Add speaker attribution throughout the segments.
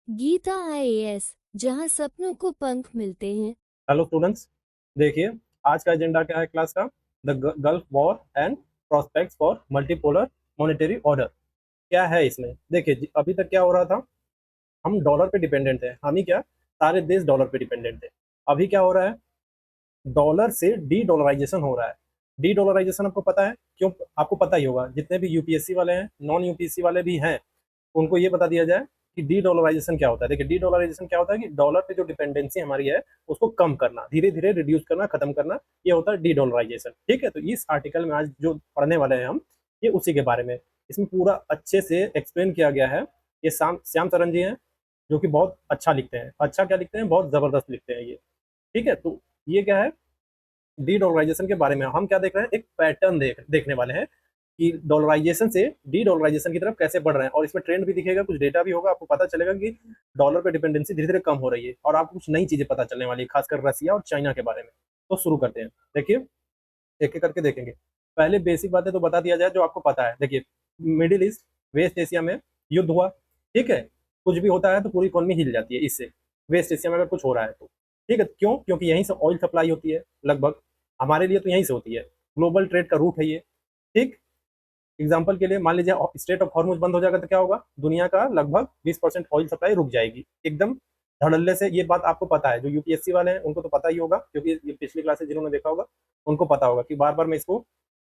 Speaker 1: Gita IAS, जहां सपनों को पंख मिलते हैं।
Speaker 2: हेलो स्टूडेंट्स, देखिए आज का एजेंडा क्या है क्लास का। The gulf war and prospects for multipolar monetary order. क्या है इसमें? देखिए अभी तक क्या हो रहा था, हम डॉलर पे डिपेंडेंट थे। हम ही क्या, सारे देश डॉलर पे डिपेंडेंट थे। अभी क्या हो रहा है, डॉलर से डी डॉलराइजेशन हो रहा है। डी डॉलराइजेशन आपको पता है क्यों? आपको पता ही होगा, जितने भी यूपीएससी वाले हैं, नॉन यूपीएससी वाले भी हैं, उनको ये बता दिया जाए कि डी डॉलराइजेशन क्या होता है। देखिए डी डॉलराइजेशन क्या होता है कि डॉलर पे जो डिपेंडेंसी हमारी है उसको कम करना, धीरे धीरे रिड्यूस करना, खत्म करना, ये होता है डी डॉलराइजेशन। ठीक है, तो इस आर्टिकल में आज जो पढ़ने वाले हैं हम, ये उसी के बारे में। इसमें पूरा अच्छे से एक्सप्लेन किया गया है। ये श्याम श्याम सरन जी हैं, जो कि बहुत अच्छा लिखते हैं। अच्छा क्या लिखते हैं, बहुत जबरदस्त लिखते हैं ये। ठीक है, तो ये क्या है, डी डॉलराइजेशन के बारे में हम क्या देख रहे हैं, एक पैटर्न देखने वाले हैं कि डॉलराइजेशन से डी डॉलराइजेशन की तरफ कैसे बढ़ रहे हैं। और इसमें ट्रेंड भी दिखेगा, कुछ डेटा भी होगा, आपको पता चलेगा कि डॉलर पे डिपेंडेंसी धीरे धीरे कम हो रही है और आपको कुछ नई चीजें पता चलने वाली है, खासकर रसिया और चाइना के बारे में। तो शुरू करते हैं। देखिए एक एक करके देखेंगे। पहले बेसिक बातें तो बता दिया जाए जो आपको पता है। देखिए मिडिल ईस्ट, वेस्ट एशिया में युद्ध हुआ। ठीक है, कुछ भी होता है तो पूरी इकोनॉमी हिल जाती है इससे। वेस्ट एशिया में अगर कुछ हो रहा है तो ठीक है, क्यों? क्योंकि यहीं से ऑयल सप्लाई होती है लगभग, हमारे लिए तो यहीं से होती है। ग्लोबल ट्रेड का रूट है ये। ठीक, एग्जाम्पल के लिए मान लीजिए स्टेट ऑफ हॉर्मुज बंद हो जाएगा तो क्या होगा, दुनिया का लगभग 20% ऑयल सप्लाई रुक जाएगी एकदम धड़ल्ले से। ये बात आपको पता है, जो यूपीएससी वाले हैं उनको तो पता ही होगा, क्योंकि ये पिछली क्लासेस जिन्होंने देखा होगा उनको पता होगा कि बार बार मैं इसको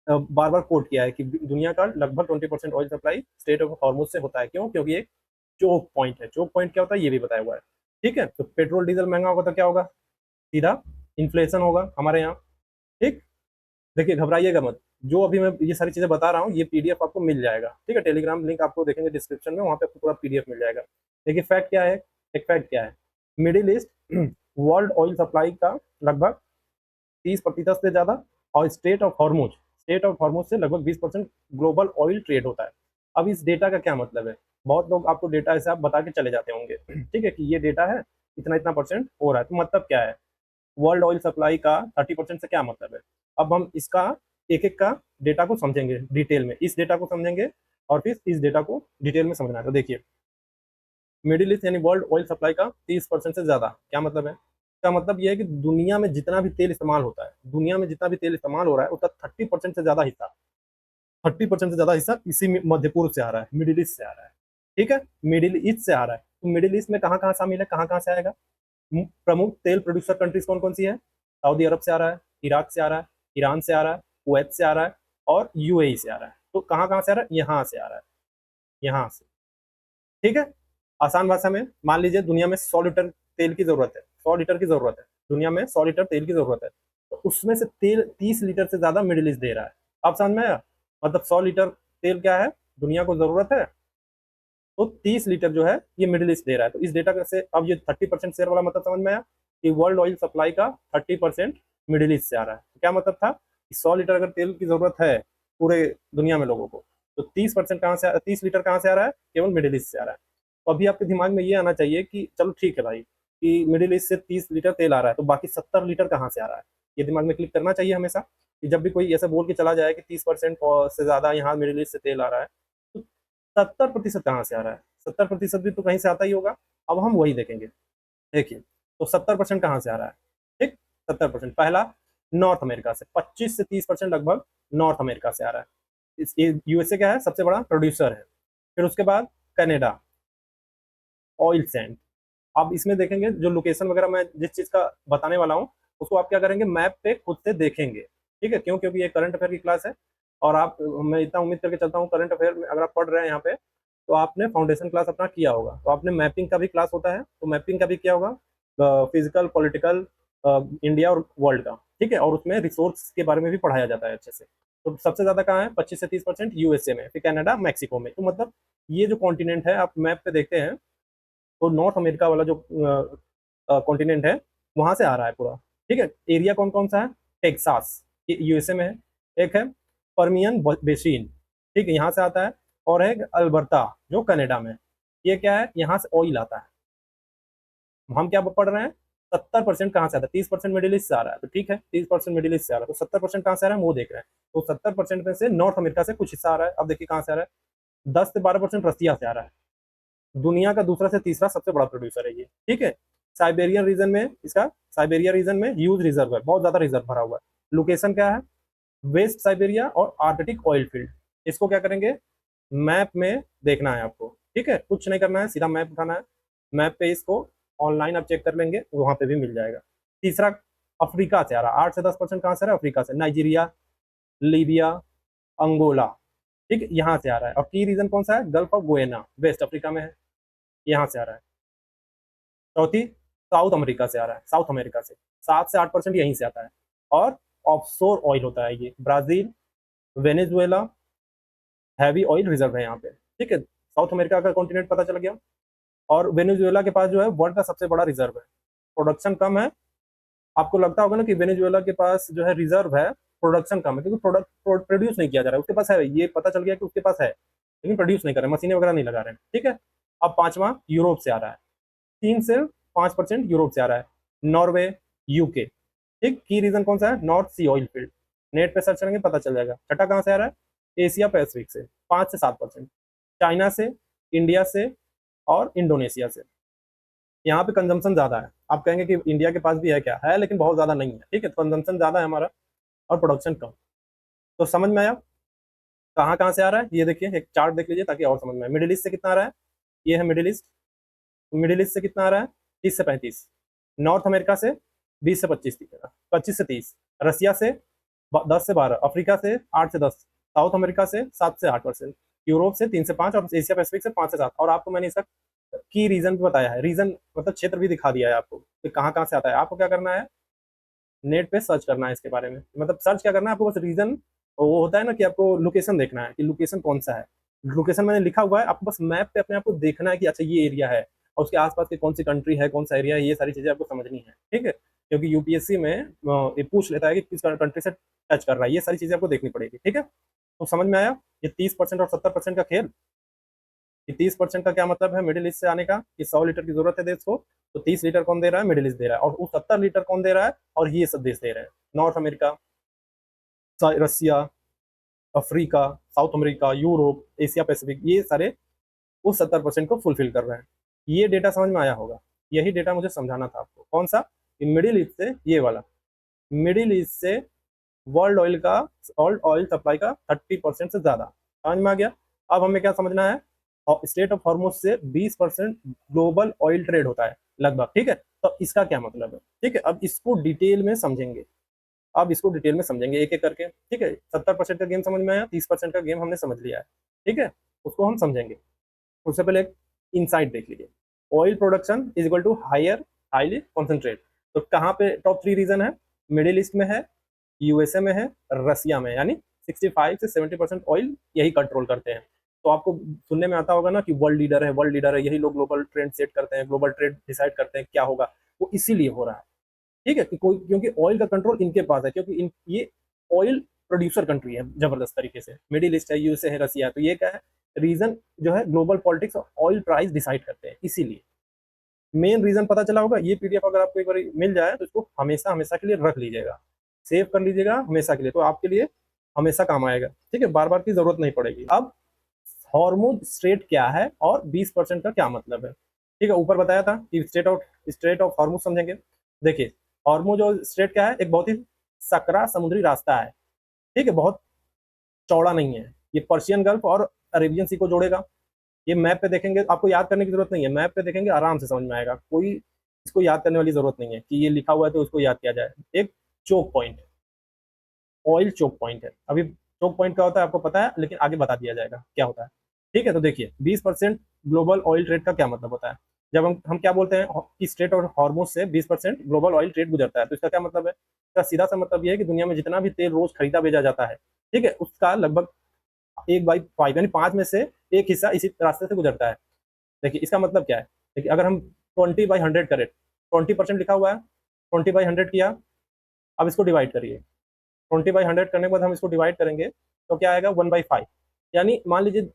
Speaker 2: बार बार कोट किया है कि दुनिया का लगभग 20% oil supply state of Hormuz से होता है। क्यों? क्योंकि एक चोक पॉइंट है। चोक पॉइंट क्या होता है ये भी बताया हुआ है। ठीक है, तो पेट्रोल डीजल महंगा होगा तो क्या होगा, सीधा इन्फ्लेशन होगा हमारे यहाँ। ठीक, देखिए घबराइएगा मत, जो अभी मैं ये सारी चीजें बता रहा हूँ ये पीडीएफ आपको मिल जाएगा। ठीक है, टेलीग्राम लिंक आपको देखेंगे डिस्क्रिप्शन में, वहाँ पे आपको पूरा पीडीएफ मिल जाएगा। देखिए फैक्ट क्या है, एक फैक्ट क्या है, middle east world oil supply का लगभग 30% से ज्यादा, और स्टेट ऑफ हॉर्मुज से लगभग 20% ग्लोबल ऑयल ट्रेड होता है। अब इस डेटा का क्या मतलब है, बहुत लोग आपको डेटा ऐसे आप बता के चले जाते होंगे ठीक है, कि ये डेटा है, इतना इतना परसेंट हो रहा है, तो मतलब क्या है, वर्ल्ड ऑयल सप्लाई का 30% से क्या मतलब है। अब हम इसका एक एक का डेटा को समझेंगे डिटेल में, इस डेटा को समझेंगे और फिर इस डेटा को डिटेल में समझना है। तो देखिए मिडिल ईस्ट यानी वर्ल्ड ऑयल सप्लाई का 30% से ज्यादा क्या मतलब है, इसका मतलब यह है कि दुनिया में जितना भी तेल इस्तेमाल होता है, दुनिया में जितना भी तेल इस्तेमाल हो रहा है उसका 30% से ज्यादा हिस्सा, 30% से ज्यादा हिस्सा इसी मध्य पूर्व से आ रहा है, मिडिल ईस्ट से आ रहा है। ठीक है, मिडिल ईस्ट से आ रहा है, तो मिडिल ईस्ट में कहाँ कहाँ शामिल है, कहाँ कहाँ से आएगा। प्रमुख तेल प्रोड्यूसर कंट्रीज कौन कौन सी है, सऊदी अरब से आ रहा है, इराक से आ रहा है, ईरान से आ रहा है, कुवैत से आ रहा है और यूएई से आ रहा है। तो कहाँ कहाँ से आ रहा है, यहाँ से आ रहा है, यहाँ से। ठीक है, आसान भाषा में मान लीजिए दुनिया में 100 लीटर तेल की जरूरत है, 100 लीटर की जरूरत है, दुनिया में 100 लीटर तेल की जरूरत है, तो उसमें से तेल 30 लीटर से ज्यादा मिडिल ईस्ट दे रहा है। आप समझ में आया, मतलब 100 लीटर तेल क्या है, दुनिया को जरूरत है, तो 30 लीटर जो है ये मिडिल ईस्ट दे रहा है। तो इस डेटा से अब ये 30% शेयर वाला मतलब समझ में आया कि वर्ल्ड ऑयल सप्लाई का 30% मिडिल ईस्ट से आ रहा है। तो क्या मतलब था कि 100 लीटर अगर तेल की जरूरत है पूरे दुनिया में लोगों को, तो 30% कहाँ से, 30 लीटर कहाँ से आ रहा है, केवल मिडिल ईस्ट से आ रहा है। तो अभी आपके दिमाग में ये आना चाहिए कि चलो ठीक है भाई, कि मिडिल ईस्ट से 30 लीटर तेल आ रहा है, तो बाकी 70 लीटर कहाँ से आ रहा है। ये दिमाग में क्लिक करना चाहिए हमेशा, कि जब भी कोई ऐसा बोल के चला जाए कि 30% से ज्यादा यहाँ मिडिल ईस्ट से तेल आ रहा है, तो 70% कहाँ से आ रहा है, 70% भी तो कहीं से आता ही होगा। अब हम वही देखेंगे। देखिए तो 70% कहाँ से आ रहा है, ठीक, 70% पहला नॉर्थ अमेरिका से, 25 से 30% लगभग नॉर्थ अमेरिका से आ रहा है। यूएसए क्या है, सबसे बड़ा प्रोड्यूसर है। फिर उसके बाद कनाडा, ऑयल सैंड। अब इसमें देखेंगे जो लोकेशन वगैरह मैं जिस चीज का बताने वाला हूँ, उसको आप क्या करेंगे, मैप पे खुद से देखेंगे। ठीक है, क्यों? क्योंकि ये करंट अफेयर की क्लास है, और आप, मैं इतना उम्मीद करके चलता हूँ करंट अफेयर में अगर आप पढ़ रहे हैं यहाँ पे, तो आपने फाउंडेशन क्लास अपना किया होगा, तो आपने मैपिंग का भी क्लास होता है, तो मैपिंग का भी किया होगा, फिजिकल पॉलिटिकल, इंडिया और वर्ल्ड का। ठीक है, और उसमें रिसोर्स के बारे में भी पढ़ाया जाता है अच्छे से। तो सबसे ज्यादा कहाँ है, 25 से 30% यूएसए में, फिर कनाडा, मैक्सिको में। तो मतलब ये जो कॉन्टिनेंट है आप मैप पे देखते हैं, तो नॉर्थ अमेरिका वाला जो कॉन्टिनेंट है वहां से आ रहा है पूरा। ठीक है, एरिया कौन कौन सा है, टेक्सास यूएसए में है, एक है परमियन बेसिन, ठीक है, यहाँ से आता है, और है अल्बर्टा जो कनाडा में है। ये क्या है, यहाँ से ऑयल आता है। हम क्या पढ़ रहे हैं, 70% कहाँ से आता है, 30% मिडिल ईस्ट से आ रहा है, तो ठीक है 30% मिडिल ईस्ट से आ रहा है, तो 70% कहाँ से आ रहा है वो देख रहे हैं। तो 70% में से नॉर्थ अमेरिका से कुछ हिस्सा आ रहा है। अब देखिए कहाँ से आ रहा है, 10 से 12% रसिया से आ रहा है। दुनिया का दूसरा से तीसरा सबसे बड़ा प्रोड्यूसर है ये, ठीक है। साइबेरियन रीजन में इसका, साइबेरिया रीजन में ह्यूज रिजर्व है, बहुत ज्यादा रिजर्व भरा हुआ है। लोकेशन क्या है, वेस्ट साइबेरिया और आर्कटिक ऑयल फील्ड। इसको क्या करेंगे, मैप में देखना है आपको, ठीक है, कुछ नहीं करना है, सीधा मैप उठाना है, मैप पे इसको ऑनलाइन आप चेक कर लेंगे, वहां पे भी मिल जाएगा। तीसरा, अफ्रीका से आ रहा है, 8 से 10% कहाँ से आ रहा है, अफ्रीका से, नाइजीरिया, लीबिया, अंगोला, ठीक है, यहाँ से आ रहा है। और की रीजन कौन सा है, gulf of Guinea, west Africa में है, यहाँ से आ रहा है। चौथी, साउथ अमेरिका से आ रहा है, साउथ अमेरिका से 7 से 8% यहीं से आता है। और ऑफशोर ऑयल होता है ये, Brazil, Venezuela, heavy oil reserve है यहाँ पे, ठीक है। साउथ अमेरिका का कॉन्टिनेंट पता चल गया। और वेनेजुएला के पास जो है वर्ल्ड का सबसे बड़ा रिजर्व है, प्रोडक्शन कम है। आपको लगता होगा ना कि वेनेजुएला के पास जो है रिजर्व है, प्रोडक्शन कम है, क्योंकि प्रोडक्ट प्रोड्यूस नहीं किया जा रहा है, उसके पास है, ये पता चल गया कि उसके पास है, लेकिन प्रोड्यूस नहीं कर रहे, मशीनें वगैरह नहीं लगा रहे हैं, ठीक है। अब पांचवा, यूरोप से आ रहा है, 3 से 5% यूरोप से आ रहा है, नॉर्वे, यूके, ठीक। की रीजन कौन सा है, नॉर्थ सी ऑयल फील्ड, नेट पे सर्च करेंगे पता चल जाएगा। छठा कहाँ से आ रहा है, एशिया पैसिफिक से 5 से 7%, चाइना से, इंडिया से और इंडोनेशिया से। यहाँ पे कंजम्पशन ज्यादा है, आप कहेंगे कि इंडिया के पास भी है, क्या है, लेकिन बहुत ज्यादा नहीं है, ठीक है, कंजम्पशन ज्यादा है हमारा और प्रोडक्शन कम। तो समझ में आया कहाँ कहाँ से आ रहा है, ये देखिए एक चार्ट देख लीजिए ताकि और समझ में आए। मिडिल ईस्ट से कितना आ रहा है, ये है मिडिल ईस्ट, मिडिल ईस्ट से कितना आ रहा है, 30 से 35। नॉर्थ अमेरिका से 20 से 25, 25 से 30। रसिया से 10 से 12, अफ्रीका से 8 से 10, साउथ अमेरिका से 7 से 8%, यूरोप से 3 से 5 और एशिया पैसिफिक से 5 से 7। और आपको मैंने इसका की रीजन भी बताया है, रीजन मतलब क्षेत्र भी दिखा दिया है आपको कि कहाँ कहाँ से आता है। आपको क्या करना है, नेट पे सर्च करना है इसके बारे में, मतलब सर्च क्या करना है आपको, बस रीजन, वो होता है ना कि आपको लोकेशन देखना है कि लोकेशन कौन सा है। लोकेशन मैंने लिखा हुआ है, आपको बस मैप पे अपने आप को देखना है कि अच्छा ये एरिया है, और उसके आसपास की कौन सी कंट्री है, कौन सा एरिया है, ये सारी चीजें आपको समझनी है, ठीक है। क्योंकि यूपीएससी में ये पूछ लेता है कि किस कंट्री से टच कर रहा है, ये सारी चीजें आपको देखनी पड़ेगी, ठीक है। तो समझ में आया ये 30% और 70% का खेल। कि 30% का क्या मतलब है मिडिल ईस्ट से आने का, कि 100 लीटर की जरूरत है देश को, तो 30 लीटर कौन दे रहा है, मिडिल ईस्ट दे रहा है, और वो 70 लीटर कौन दे रहा है, और ये सब देश दे रहे हैं, North America, Russia, Africa, South America, Europe, Asia Pacific, ये सारे उस 70% को फुलफिल कर रहे हैं। ये डेटा समझ में आया होगा, यही डेटा मुझे समझाना था आपको, कौन सा, कि मिडिल ईस्ट से, ये वाला, मिडिल ईस्ट से वर्ल्ड ऑयल का, वर्ल्ड ऑयल सप्लाई का 30% से ज्यादा, समझ में आ गया। अब हमें क्या समझना है, स्टेट ऑफ हॉर्मुज से 20% ग्लोबल ऑयल ट्रेड होता है लगभग, ठीक है। तो इसका क्या मतलब है, ठीक है, अब इसको डिटेल में समझेंगे, अब इसको डिटेल में समझेंगे एक एक करके, ठीक है। 70% का गेम समझ में आया, 30% का गेम हमने समझ लिया है, ठीक है, उसको हम समझेंगे। उससे पहले एक इनसाइट देख लीजिए, oil production is equal to higher, highly concentrate. तो कहाँ पे टॉप 3 रीजन है, मिडिल ईस्ट में है, यूएसए में है, रसिया में, यानी 65 से 70% ऑयल यही कंट्रोल करते हैं। तो आपको सुनने में आता होगा ना कि वर्ल्ड लीडर है, वर्ल्ड लीडर है, यही लोग ग्लोबल ट्रेंड सेट करते हैं, ग्लोबल ट्रेड डिसाइड करते हैं क्या होगा, वो इसीलिए हो रहा है, ठीक है, कि कोई, क्योंकि ऑयल का कंट्रोल इनके पास है, क्योंकि ये ऑयल प्रोड्यूसर कंट्री है जबरदस्त तरीके से, मिडिल ईस्ट है, यूएसए है, रसिया है, तो ये क्या है, रीजन जो है global politics oil price decide करते हैं, इसीलिए मेन रीजन पता चला होगा। ये पीडीएफ अगर आपको एक बार मिल जाए तो इसको हमेशा हमेशा के लिए रख लीजिएगा, सेव कर लीजिएगा हमेशा के लिए, तो आपके लिए हमेशा काम आएगा, ठीक है, बार बार की जरूरत नहीं पड़ेगी। अब हॉर्मुज स्ट्रेट क्या है और 20% का क्या मतलब है, ठीक है, ऊपर बताया था कि स्ट्रेट ऑफ हॉर्मुज समझेंगे। देखिए, हॉर्मुज और स्ट्रेट क्या है, एक बहुत ही सकरा समुद्री रास्ता है, ठीक है, बहुत चौड़ा नहीं है, ये पर्शियन गल्फ और अरेबियन सी को जोड़ेगा। ये मैप पे देखेंगे, आपको याद करने की जरूरत नहीं है, मैप पे देखेंगे आराम से समझ में आएगा, कोई इसको याद करने वाली जरूरत नहीं है कि ये लिखा हुआ है तो उसको याद किया जाए। एक choke point, oil choke point है, अभी चोक पॉइंट क्या होता है आपको पता है, लेकिन आगे बता दिया जाएगा क्या होता है, ठीक है। तो देखिए 20% ग्लोबल ऑयल ट्रेड का क्या मतलब होता है, जब हम क्या बोलते हैं कि स्ट्रेट और हॉर्मुज से 20% ग्लोबल ऑयल ट्रेड गुजरता है, तो इसका क्या मतलब है, इसका सीधा सा मतलब ये है कि दुनिया में जितना भी तेल रोज खरीदा भेजा जाता है, ठीक है, उसका लगभग 1/5 यानी 5 में से एक हिस्सा इसी रास्ते से गुजरता है। देखिए इसका मतलब क्या है, देखिए अगर हम 20/100 करें, 20% लिखा हुआ है, 20/100 किया, अब इसको डिवाइड करिए, 20/100 करने के बाद हम इसको डिवाइड करेंगे तो क्या आएगा, 1/5। यानी मान लीजिए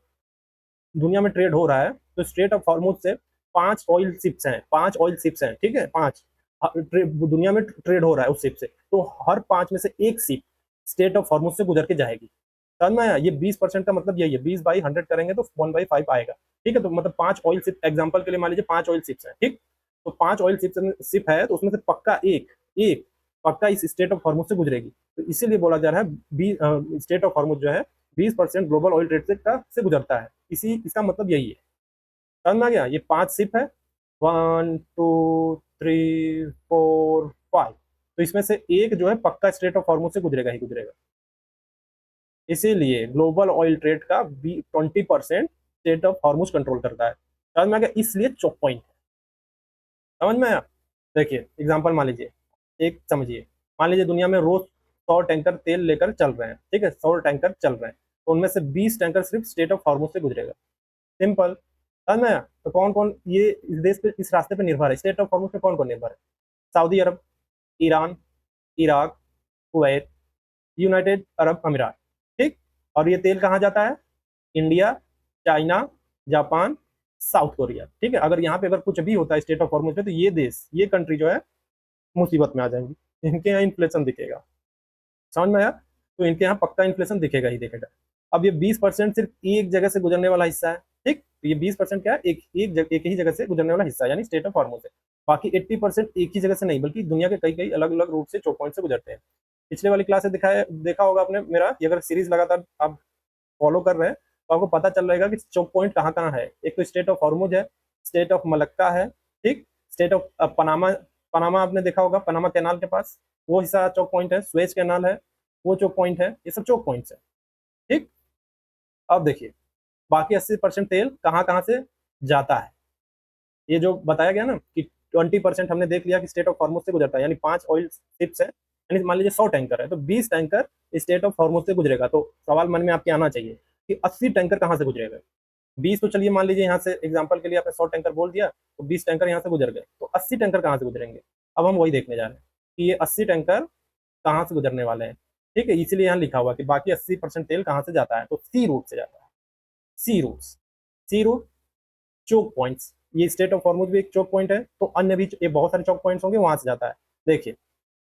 Speaker 2: दुनिया में ट्रेड हो रहा है, तो स्ट्रेट ऑफ हॉर्मुज से 5 ऑयल शिप्स हैं, ठीक है, 5 दुनिया में ट्रेड हो रहा है उस शिप से, तो हर 5 में से एक शिप स्टेट ऑफ हॉर्मुज से गुजर के जाएगी, समझ में आया। ये 20% का मतलब यही है, 20/100 करेंगे तो 1/5 आएगा। ठीक है, तो मतलब 5 ऑयल शिप, एग्जांपल के लिए मान लीजिए 5 ऑयल शिप्स हैं, ठीक। तो 5 ऑयल शिप है, तो उसमें से पक्का एक एक पक्का इस स्टेट ऑफ हॉर्मुज से गुजरेगी। तो इसीलिए बोला जा रहा है स्टेट ऑफ हॉर्मुज जो है 20% ग्लोबल ऑयल ट्रेड से गुजरता है। इसी इसका मतलब यही है। समझ में आ गया? ये 5 शिप है, 1 2 3 4 5। तो इसमें से एक जो है पक्का स्टेट ऑफ हॉर्मुज से गुजरेगा ही गुजरेगा। इसीलिए ग्लोबल ऑयल ट्रेड का 20% स्टेट ऑफ हॉर्मुज कंट्रोल करता है। समझ में आ गया? इसलिए चौक पॉइंट। समझ में आया? देखिए एग्जांपल मान लीजिए, एक समझिए, मान लीजिए दुनिया में रोज 100 टैंकर तेल लेकर चल रहे हैं, ठीक है, 100 टैंकर चल रहे हैं, तो उनमें से 20 टैंकर सिर्फ स्टेट ऑफ हॉर्मुज से गुजरेगा। सिंपल। समझ में आया? तो कौन कौन ये इस देश पे, इस रास्ते पे निर्भर है, स्टेट ऑफ हॉर्मुज पे कौन कौन निर्भर है? Saudi Arab, Iran, Iraq, Kuwait, United Arab Emirates, ठीक। और ये तेल कहाँ जाता है? India, China, Japan, South Korea, ठीक है। अगर यहाँ पे अगर कुछ भी होता है स्टेट ऑफ हॉर्मुज में, तो ये देश, ये कंट्री जो है मुसीबत में आ जाएंगी। इनके यहाँ इन्फ्लेशन दिखेगा। समझ में आया? तो इनके यहाँ पक्का इन्फ्लेशन दिखेगा ही दिखेगा। अब ये 20% सिर्फ एक जगह से गुजरने वाला हिस्सा है, ठीक। तो ये 20% क्या है? एक ही जगह से गुजरने वाला हिस्सा है, यानी स्टेट ऑफ हॉर्मुज है। बाकी 80% एक ही जगह से नहीं, बल्कि दुनिया के कई कई अलग अलग रूट से चौक पॉइंट से गुजरते हैं। पिछले वाली क्लास से देखा होगा आपने मेरा, ये अगर सीरीज लगातार आप फॉलो कर रहे हैं तो आपको पता चल रहेगा कि चौक पॉइंट कहाँ कहाँ है। एक तो स्टेट ऑफ हॉर्मुज है, स्टेट ऑफ मलक्का है, ठीक। स्टेट ऑफ पनामा, पनामा आपने देखा होगा, पनामा कैनाल के पास वो हिस्सा चौक पॉइंट है। स्वेज कैनाल है, वो चौक पॉइंट है। ये सब चौक पॉइंट्स है, ठीक। अब देखिए बाकी 80% तेल कहाँ कहाँ से जाता है। ये जो बताया गया ना कि 20% हमने देख लिया कि स्टेट ऑफ हॉर्मुज से गुजरता है, यानी 5 ऑयल शिप्स है, यानी मान लीजिए 100 टैंकर है, तो 20 टैंकर स्टेट ऑफ हॉर्मुज से गुजरेगा। तो सवाल मन में आपके आना चाहिए कि 80 टैंकर कहाँ से गुजरेगा? 20 तो चलिए मान लीजिए यहाँ से एग्जाम्पल के लिए आपने 100 टैंकर बोल दिया, तो 20 टैंकर यहाँ से गुजर गए, तो 80 टैंकर कहाँ से गुजरेंगे? अब हम वही देखने जा रहे हैं कि ये 80 टैंकर कहाँ से गुजरने वाले हैं, ठीक है। इसीलिए यहाँ लिखा हुआ कि बाकी 80% तेल कहाँ से जाता है, तो सी रूट से जाता है। सी रूट्स, सी रूट, चोक पॉइंट्स। ये स्टेट ऑफ हॉर्मुज भी एक चोक पॉइंट है, तो अन्य भी ये बहुत सारे चोक पॉइंट्स होंगे, वहां से जाता है। देखिए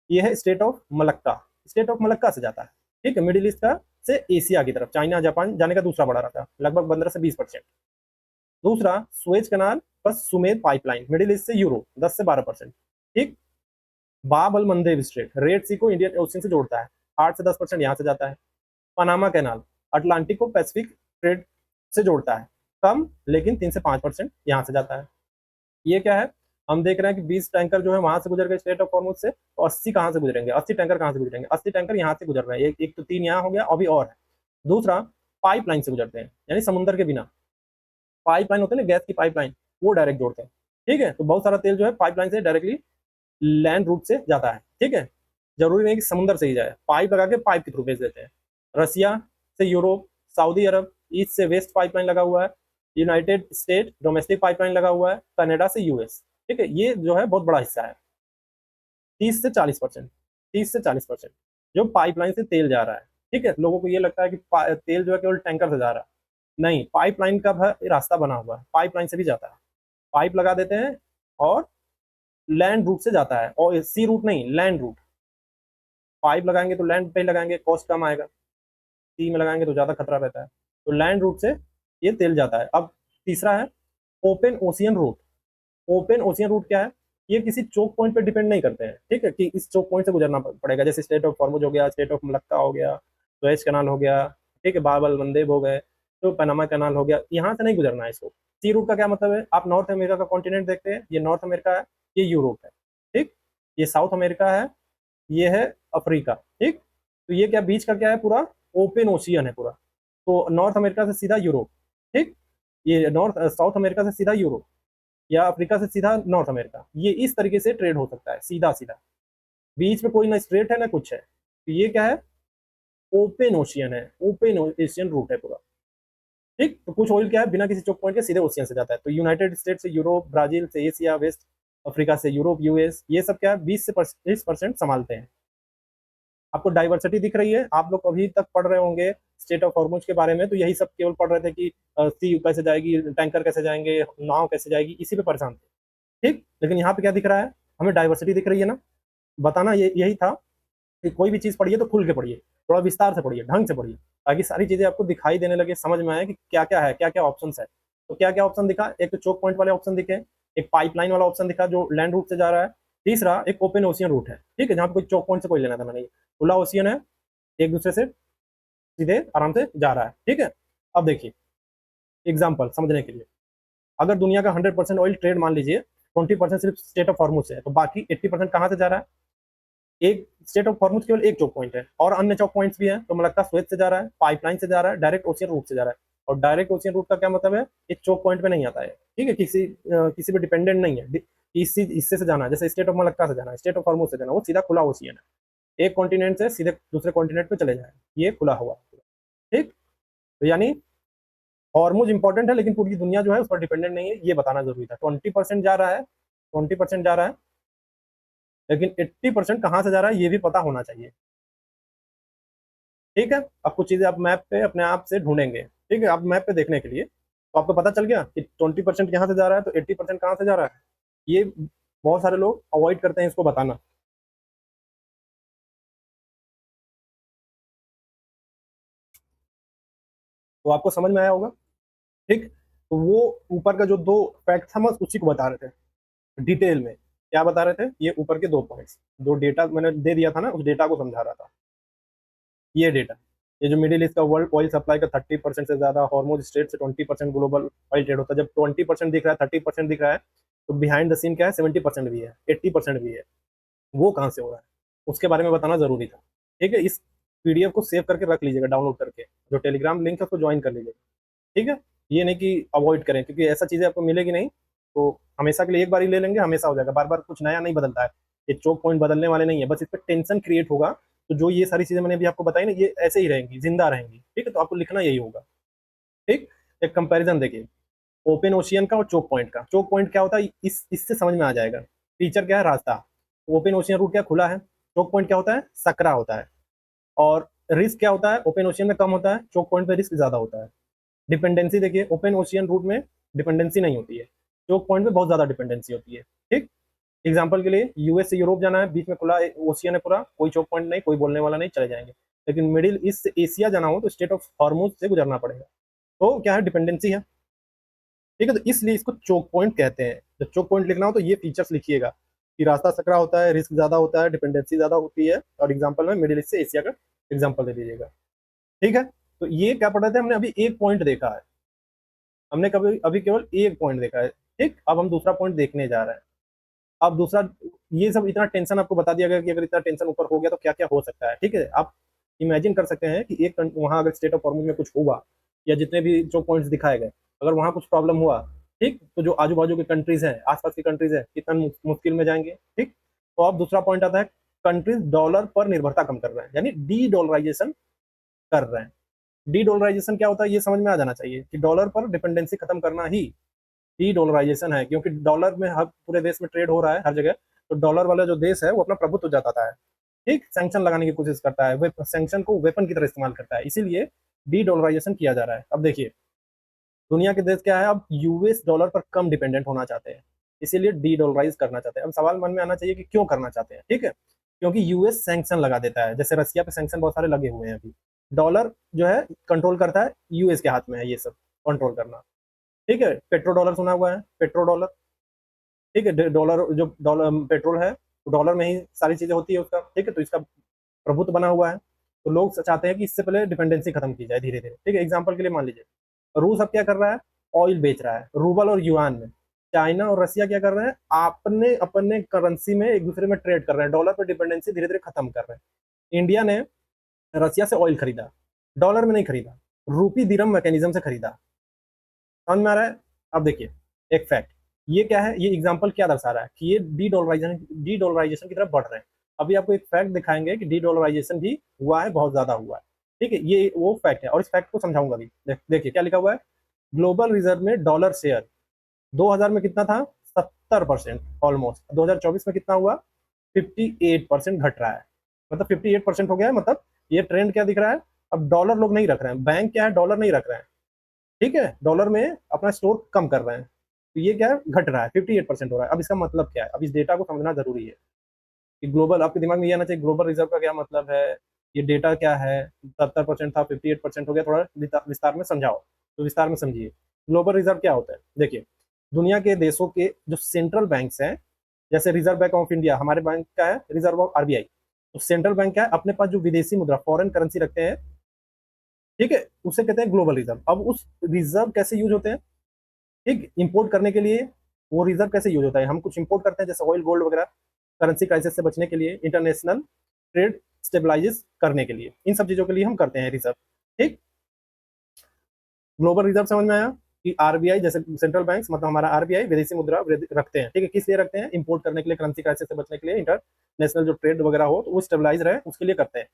Speaker 2: ये है state of Malacca, state of Malacca से जाता है, ठीक है। मिडिल ईस्ट का से एशिया की तरफ, चाइना जापान जाने का दूसरा बड़ा रास्ता, लगभग 15 से 20%। दूसरा Suez canal plus Sumed pipeline, middle east से यूरोप 10 से 12%, ठीक। बाब अल मंदेब स्ट्रेट, रेड सी को इंडियन ओशन से जोड़ता है, 8 से 10% यहाँ से जाता है। पनामा कैनाल अटलांटिक को पैसिफिक ट्रेड से जोड़ता है, कम लेकिन 3 से 5% यहाँ से जाता है। ये क्या है? हम देख रहे हैं कि 20 टैंकर जो है वहां से गुजर गए स्टेट ऑफ हॉर्मुज से, तो 80 कहाँ से गुजरेंगे? 80 टैंकर कहाँ से गुजरेंगे? 80 टैंकर यहाँ से गुजर रहे हैं, एक तो 3 यहाँ हो गया, अभी और है। दूसरा पाइपलाइन से गुजरते हैं, यानी समुद्र के बिना। पाइपलाइन होते हैं ना, गैस की पाइपलाइन, वो डायरेक्ट जोड़ते हैं, ठीक है। तो बहुत सारा तेल जो है पाइपलाइन से डायरेक्टली लैंड रूट से जाता है, ठीक है। जरूरी नहीं कि समुद्र से ही जाए, पाइप लगा के पाइप के थ्रू भेज देते हैं। रसिया से यूरोप, सऊदी अरब ईस्ट से वेस्ट पाइपलाइन लगा हुआ है, यूनाइटेड स्टेट डोमेस्टिक पाइपलाइन लगा हुआ है, कनाडा से यूएस, ठीक है। ये जो है बहुत बड़ा हिस्सा है, 30 से 40%, 30 से 40% जो पाइपलाइन से तेल जा रहा है, ठीक है। लोगों को ये लगता है कि तेल जो है केवल टैंकर से जा रहा है, नहीं, पाइपलाइन का रास्ता बना हुआ है, पाइपलाइन से भी जाता है। पाइप लगा देते हैं और लैंड रूट से जाता है, और सी रूट नहीं, लैंड रूट। पाइप लगाएंगे तो लैंड पे ही लगाएंगे, कॉस्ट कम आएगा। सी में लगाएंगे तो ज्यादा खतरा रहता है, तो लैंड रूट से ये तेल जाता है। अब तीसरा है open ocean route. Open ocean route क्या है? ये किसी चोक पॉइंट पे डिपेंड नहीं करते हैं, ठीक है, कि इस चोक पॉइंट से गुजरना पड़ेगा। जैसे स्टेट ऑफ हॉर्मुज हो गया, स्टेट ऑफ मलक्का हो गया, सुएज कैनाल हो गया, ठीक है, बाब अल मंदेब हो गए, तो पनामा कैनाल हो गया, यहाँ से नहीं गुजरना है इसको। सी रूट का क्या मतलब है? आप नॉर्थ अमेरिका का कॉन्टिनेंट देखते हैं, ये नॉर्थ अमेरिका है, ये यूरोप है, ठीक। ये साउथ अमेरिका है, ये है अफ्रीका, ठीक। तो ये क्या बीच का क्या है? पूरा ओपन ओशियन है पूरा। तो नॉर्थ अमेरिका से सीधा यूरोप, ठीक। ये नॉर्थ साउथ अमेरिका से सीधा यूरोप, या अफ्रीका से सीधा नॉर्थ अमेरिका। ये इस तरीके से ट्रेड हो सकता है, सीधा सीधा, बीच में कोई ना स्ट्रेट है ना कुछ है। तो ये क्या है? ओपन ओशियन है, ओपन ओशियन रूट है पूरा, ठीक। तो कुछ ऑयल क्या है बिना किसी चौक पॉइंट के सीधे ओशियन से जाता है। तो यूनाइटेड स्टेट से यूरोप, ब्राजील से एशिया, वेस्ट अफ्रीका से यूरोप, यूएस, ये सब क्या है 20 से 30% संभालते हैं। आपको डाइवर्सिटी दिख रही है? आप लोग अभी तक पढ़ रहे होंगे स्टेट ऑफ हॉर्मुज के बारे में, तो यही सब केवल पढ़ रहे थे कि सी कैसे जाएगी, टैंकर कैसे जाएंगे, नाव कैसे जाएगी, इसी पे परेशान थे, ठीक। लेकिन यहाँ पे क्या दिख रहा है? हमें डाइवर्सिटी दिख रही है ना। बताना ये यही था कि कोई भी चीज़ पढ़िए तो खुल के पढ़िए, थोड़ा विस्तार से पढ़िए, ढंग से पढ़िए, ताकि सारी चीज़ें आपको दिखाई देने लगे, समझ में आए कि क्या क्या है, क्या क्या ऑप्शन है। तो क्या क्या ऑप्शन दिखा, एक तो चोक पॉइंट वाले ऑप्शन दिखे, एक पाइपलाइन वाला ऑप्शन दिखा जो लैंड रूट से जा रहा है, तीसरा एक ओपन ओशियन रूट है, ठीक है, जहाँ पे कोई चोक पॉइंट से कोई लेना था मैंने, खुला ओशियन है, एक दूसरे से सीधे आराम से जा रहा है, ठीक है। अब देखिए एग्जाम्पल समझने के लिए, अगर दुनिया का 100% ऑयल ट्रेड मान लीजिए 20% सिर्फ स्टेट ऑफ हॉर्मुज से है, तो बाकी 80% कहाँ से जा रहा है? एक स्टेट ऑफ हॉर्मुज केवल एक चौक पॉइंट है, और अन्य चौक पॉइंट्स भी हैं, तो मलक्का स्वेत से जा रहा है, पाइपलाइन से जा रहा है, डायरेक्ट ओशियन रूट से जा रहा है। और डायरेक्ट ओशियन रूट का क्या मतलब है? एक चौक पॉइंट पे नहीं आता है, ठीक है, किसी पे डिपेंडेंट नहीं है, इसी हिस्से से जाना है, जैसे स्टेट ऑफ मलक्का से जाना है, स्टेट ऑफ हॉर्मुज से जाना है, वो सीधा खुला ओशियन है, एक कॉन्टिनेंट से सीधे दूसरे कॉन्टिनेंट पे चले जाए, ये खुला हुआ, ठीक। तो यानी हॉर्मुज इंपॉर्टेंट है, लेकिन पूरी दुनिया जो है उस पर डिपेंडेंट नहीं है, ये बताना जरूरी था। 20% जा रहा है, 20% जा रहा है, लेकिन 80% कहाँ से जा रहा है ये भी पता होना चाहिए, ठीक है। अब कुछ चीजें आप मैप पे अपने आप से ढूंढेंगे, ठीक है, आप मैप पे देखने के लिए, तो आपको पता चल गया कि 20% यहाँ से जा रहा है, तो 80% कहाँ से जा रहा है, ये बहुत सारे लोग अवॉइड करते हैं इसको बताना। तो आपको समझ में आया होगा, ठीक। तो वो ऊपर का जो दो फैक्ट था, मैं उसी को बता रहे थे डिटेल में। क्या बता रहे थे? ये ऊपर के दो पॉइंट्स, जो डेटा मैंने दे दिया था ना, उस डेटा को समझा रहा था। ये डेटा, ये जो मिडिल ईस्ट का वर्ल्ड ऑयल सप्लाई का 30% से ज्यादा, हॉर्मोज स्ट्रेट से 20% ग्लोबल ऑयल ट्रेड होता है, जब 20% दिख रहा है, 30% दिख रहा है, तो बिहाइंड द सीन क्या है? 70% भी है, 80% भी है, वो कहाँ से हो रहा है, उसके बारे में बताना जरूरी था, ठीक है। इस पीडीएफ को सेव करके रख लीजिएगा, डाउनलोड करके, जो टेलीग्राम लिंक है उसको ज्वाइन कर लीजिएगा, ठीक है। ये नहीं कि अवॉइड करें, क्योंकि ऐसा चीजें आपको मिलेगी नहीं, तो हमेशा के लिए एक बार ही ले लेंगे, हमेशा हो जाएगा, बार बार कुछ नया नहीं बदलता है, ये चोक पॉइंट बदलने वाले नहीं है, बस इस पर टेंशन क्रिएट होगा। तो जो ये सारी चीजें मैंने अभी आपको बताई ना, ये ऐसे ही रहेंगी, जिंदा रहेंगी, ठीक है। तो आपको लिखना यही होगा, ठीक। एक कंपैरिजन देखिए, ओपन ओशियन का और चोक पॉइंट का। चोक पॉइंट क्या होता है, इससे समझ में आ जाएगा, फीचर क्या है? रास्ता। ओपन ओशियन रूट क्या खुला है, चोक पॉइंट क्या होता है? सकरा होता है। और रिस्क क्या होता है? ओपन ओशियन में कम होता है, चोक पॉइंट पे रिस्क ज्यादा होता है। डिपेंडेंसी देखिए, ओपन ओशियन रूट में डिपेंडेंसी नहीं होती है, चोक पॉइंट पे बहुत ज्यादा डिपेंडेंसी होती है, ठीक। एग्जाम्पल के लिए यूएस से यूरोप जाना है, बीच में खुला ओशियन है पूरा, कोई चोक पॉइंट नहीं, कोई बोलने वाला नहीं, चले जाएंगे। लेकिन मिडिल ईस्ट से एशिया जाना हो तो स्टेट ऑफ हॉर्मूज से गुजरना पड़ेगा, तो क्या है? डिपेंडेंसी है, ठीक है। तो इसलिए इसको चोक पॉइंट कहते हैं। जब चोक पॉइंट लिखना हो तो ये फीचर्स लिखिएगा कि रास्ता सकरा होता है, रिस्क ज्यादा होता है, डिपेंडेंसी ज्यादा होती है, और एग्जाम्पल में मिडिल ईस्ट से एशिया का एग्जाम्पल दे दीजिएगा, ठीक है। तो ये क्या पढ़ा था हमने? अभी एक पॉइंट देखा है हमने, कभी अभी केवल एक पॉइंट देखा है, ठीक। अब हम दूसरा पॉइंट देखने जा रहे हैं। अब दूसरा, ये सब इतना टेंशन आपको बता दिया गया कि अगर इतना टेंशन ऊपर हो गया तो क्या क्या हो सकता है, ठीक है। आप इमेजिन कर सकते हैं कि एक वहां अगर स्टेट ऑफ हॉर्मोज में कुछ हुआ, या जितने भी जो पॉइंट्स दिखाए गए, अगर वहां कुछ प्रॉब्लम हुआ, ठीक, तो जो आजू बाजू की कंट्रीज हैं, आसपास की कंट्रीज हैं, कितना मुश्किल में जाएंगे, ठीक। तो अब दूसरा पॉइंट आता है, कंट्रीज डॉलर पर निर्भरता कम कर रहे हैं, यानी डी डॉलराइजेशन कर रहे हैं। डी डॉलराइजेशन क्या होता है, ये समझ में आ जाना चाहिए कि डॉलर पर डिपेंडेंसी खत्म करना ही डी डॉलराइजेशन है, क्योंकि डॉलर में हर पूरे देश में ट्रेड हो रहा है हर जगह, तो डॉलर वाला जो देश है वो अपना प्रभुत्व जताता है, ठीक, सैंक्शन लगाने की कोशिश करता है, सैंक्शन को वेपन की तरह इस्तेमाल करता है, इसीलिए डी डॉलराइजेशन किया जा रहा है। अब देखिए, दुनिया के देश क्या है, अब यूएस डॉलर पर कम डिपेंडेंट होना चाहते हैं, इसीलिए डी डॉलराइज करना चाहते हैं। अब सवाल मन में आना चाहिए कि क्यों करना चाहते हैं, ठीक है। क्योंकि यूएस सैंक्शन लगा देता है, जैसे रसिया पे सैंक्शन बहुत सारे लगे हुए हैं अभी, डॉलर जो है कंट्रोल करता है, यूएस के हाथ में है ये सब कंट्रोल करना, ठीक है। पेट्रो डॉलर सुना हुआ है, पेट्रो डॉलर, ठीक है, डॉलर जो डॉलर पेट्रोल है, तो डॉलर में ही सारी चीजें होती है उसका, ठीक है। तो इसका प्रभुत्व बना हुआ है, तो लोग चाहते हैं कि इससे पहले डिपेंडेंसी खत्म की जाए धीरे धीरे, ठीक है। एग्जाम्पल के लिए मान लीजिए, रूस अब क्या कर रहा है? ऑयल बेच रहा है रूबल और युआन में। चाइना और रसिया क्या कर रहे हैं? अपने अपने करेंसी में एक दूसरे में ट्रेड कर रहे हैं, डॉलर पर डिपेंडेंसी धीरे धीरे खत्म कर रहे हैं। इंडिया ने रसिया से ऑयल खरीदा, डॉलर में नहीं खरीदा, रूपी दिरम मैकेनिज्म से खरीदा, समझ में आ रहा है? अब देखिए एक फैक्ट, ये क्या है, ये एग्जांपल क्या दर्शा रहा है कि ये डी डॉलराइजेशन की तरफ बढ़ रहे हैं। अभी आपको एक फैक्ट दिखाएंगे कि डी डॉलराइजेशन भी हुआ है, बहुत ज्यादा हुआ है, ठीक है। ये वो फैक्ट है, और इस फैक्ट को समझाऊंगा भी। देखिए क्या लिखा हुआ है, ग्लोबल रिजर्व में डॉलर शेयर 2000 में कितना था? 70%, ऑलमोस्ट। 2024 में कितना हुआ? 58% घट रहा है, मतलब 58% हो गया है। मतलब ये ट्रेंड क्या दिख रहा है, अब डॉलर लोग नहीं रख रहे हैं, बैंक क्या है, डॉलर नहीं रख रहे हैं, ठीक है, डॉलर में अपना स्टोर कम कर रहे हैं, तो ये क्या है, घट रहा है, 58% हो रहा है। अब इसका मतलब क्या है, अब इस डेटा को समझना जरूरी है कि ग्लोबल, आपके दिमाग में ये आना चाहिए ग्लोबल रिजर्व का क्या मतलब है, ये डेटा क्या है, 70% था 58% हो गया, थोड़ा विस्तार में समझाओ, तो विस्तार में समझिए। ग्लोबल रिजर्व क्या होता है? देखिए, दुनिया के देशों के जो सेंट्रल बैंक्स हैं, जैसे रिजर्व बैंक ऑफ इंडिया हमारे बैंक का है, रिजर्व ऑफ आरबीआई, तो सेंट्रल बैंक क्या है, अपने पास जो विदेशी मुद्रा फॉरेन करेंसी रखते हैं, ठीक है, उसे कहते हैं ग्लोबल रिजर्व। अब उस रिजर्व कैसे यूज होते हैं? ठीक, इंपोर्ट करने के लिए वो रिजर्व कैसे यूज होता है? हम कुछ इंपोर्ट करते हैं जैसे ऑयल, गोल्ड वगैरह, करेंसी क्राइसिस से बचने के लिए, इंटरनेशनल ट्रेड स्टेबलाइज करने के लिए, इन सब चीजों के लिए हम करते हैं रिजर्व। ठीक, ग्लोबल रिजर्व समझ में आया कि आरबीआई जैसे सेंट्रल बैंक, मतलब हमारा आरबीआई विदेशी मुद्रा रखते हैं, ठीक है, किस लिए रखते हैं? इंपोर्ट करने के लिए, करेंसी क्राइसिस से बचने के लिए, इंटरनेशनल जो ट्रेड वगैरह हो तो वो स्टेबलाइज रहे, उसके लिए करते हैं।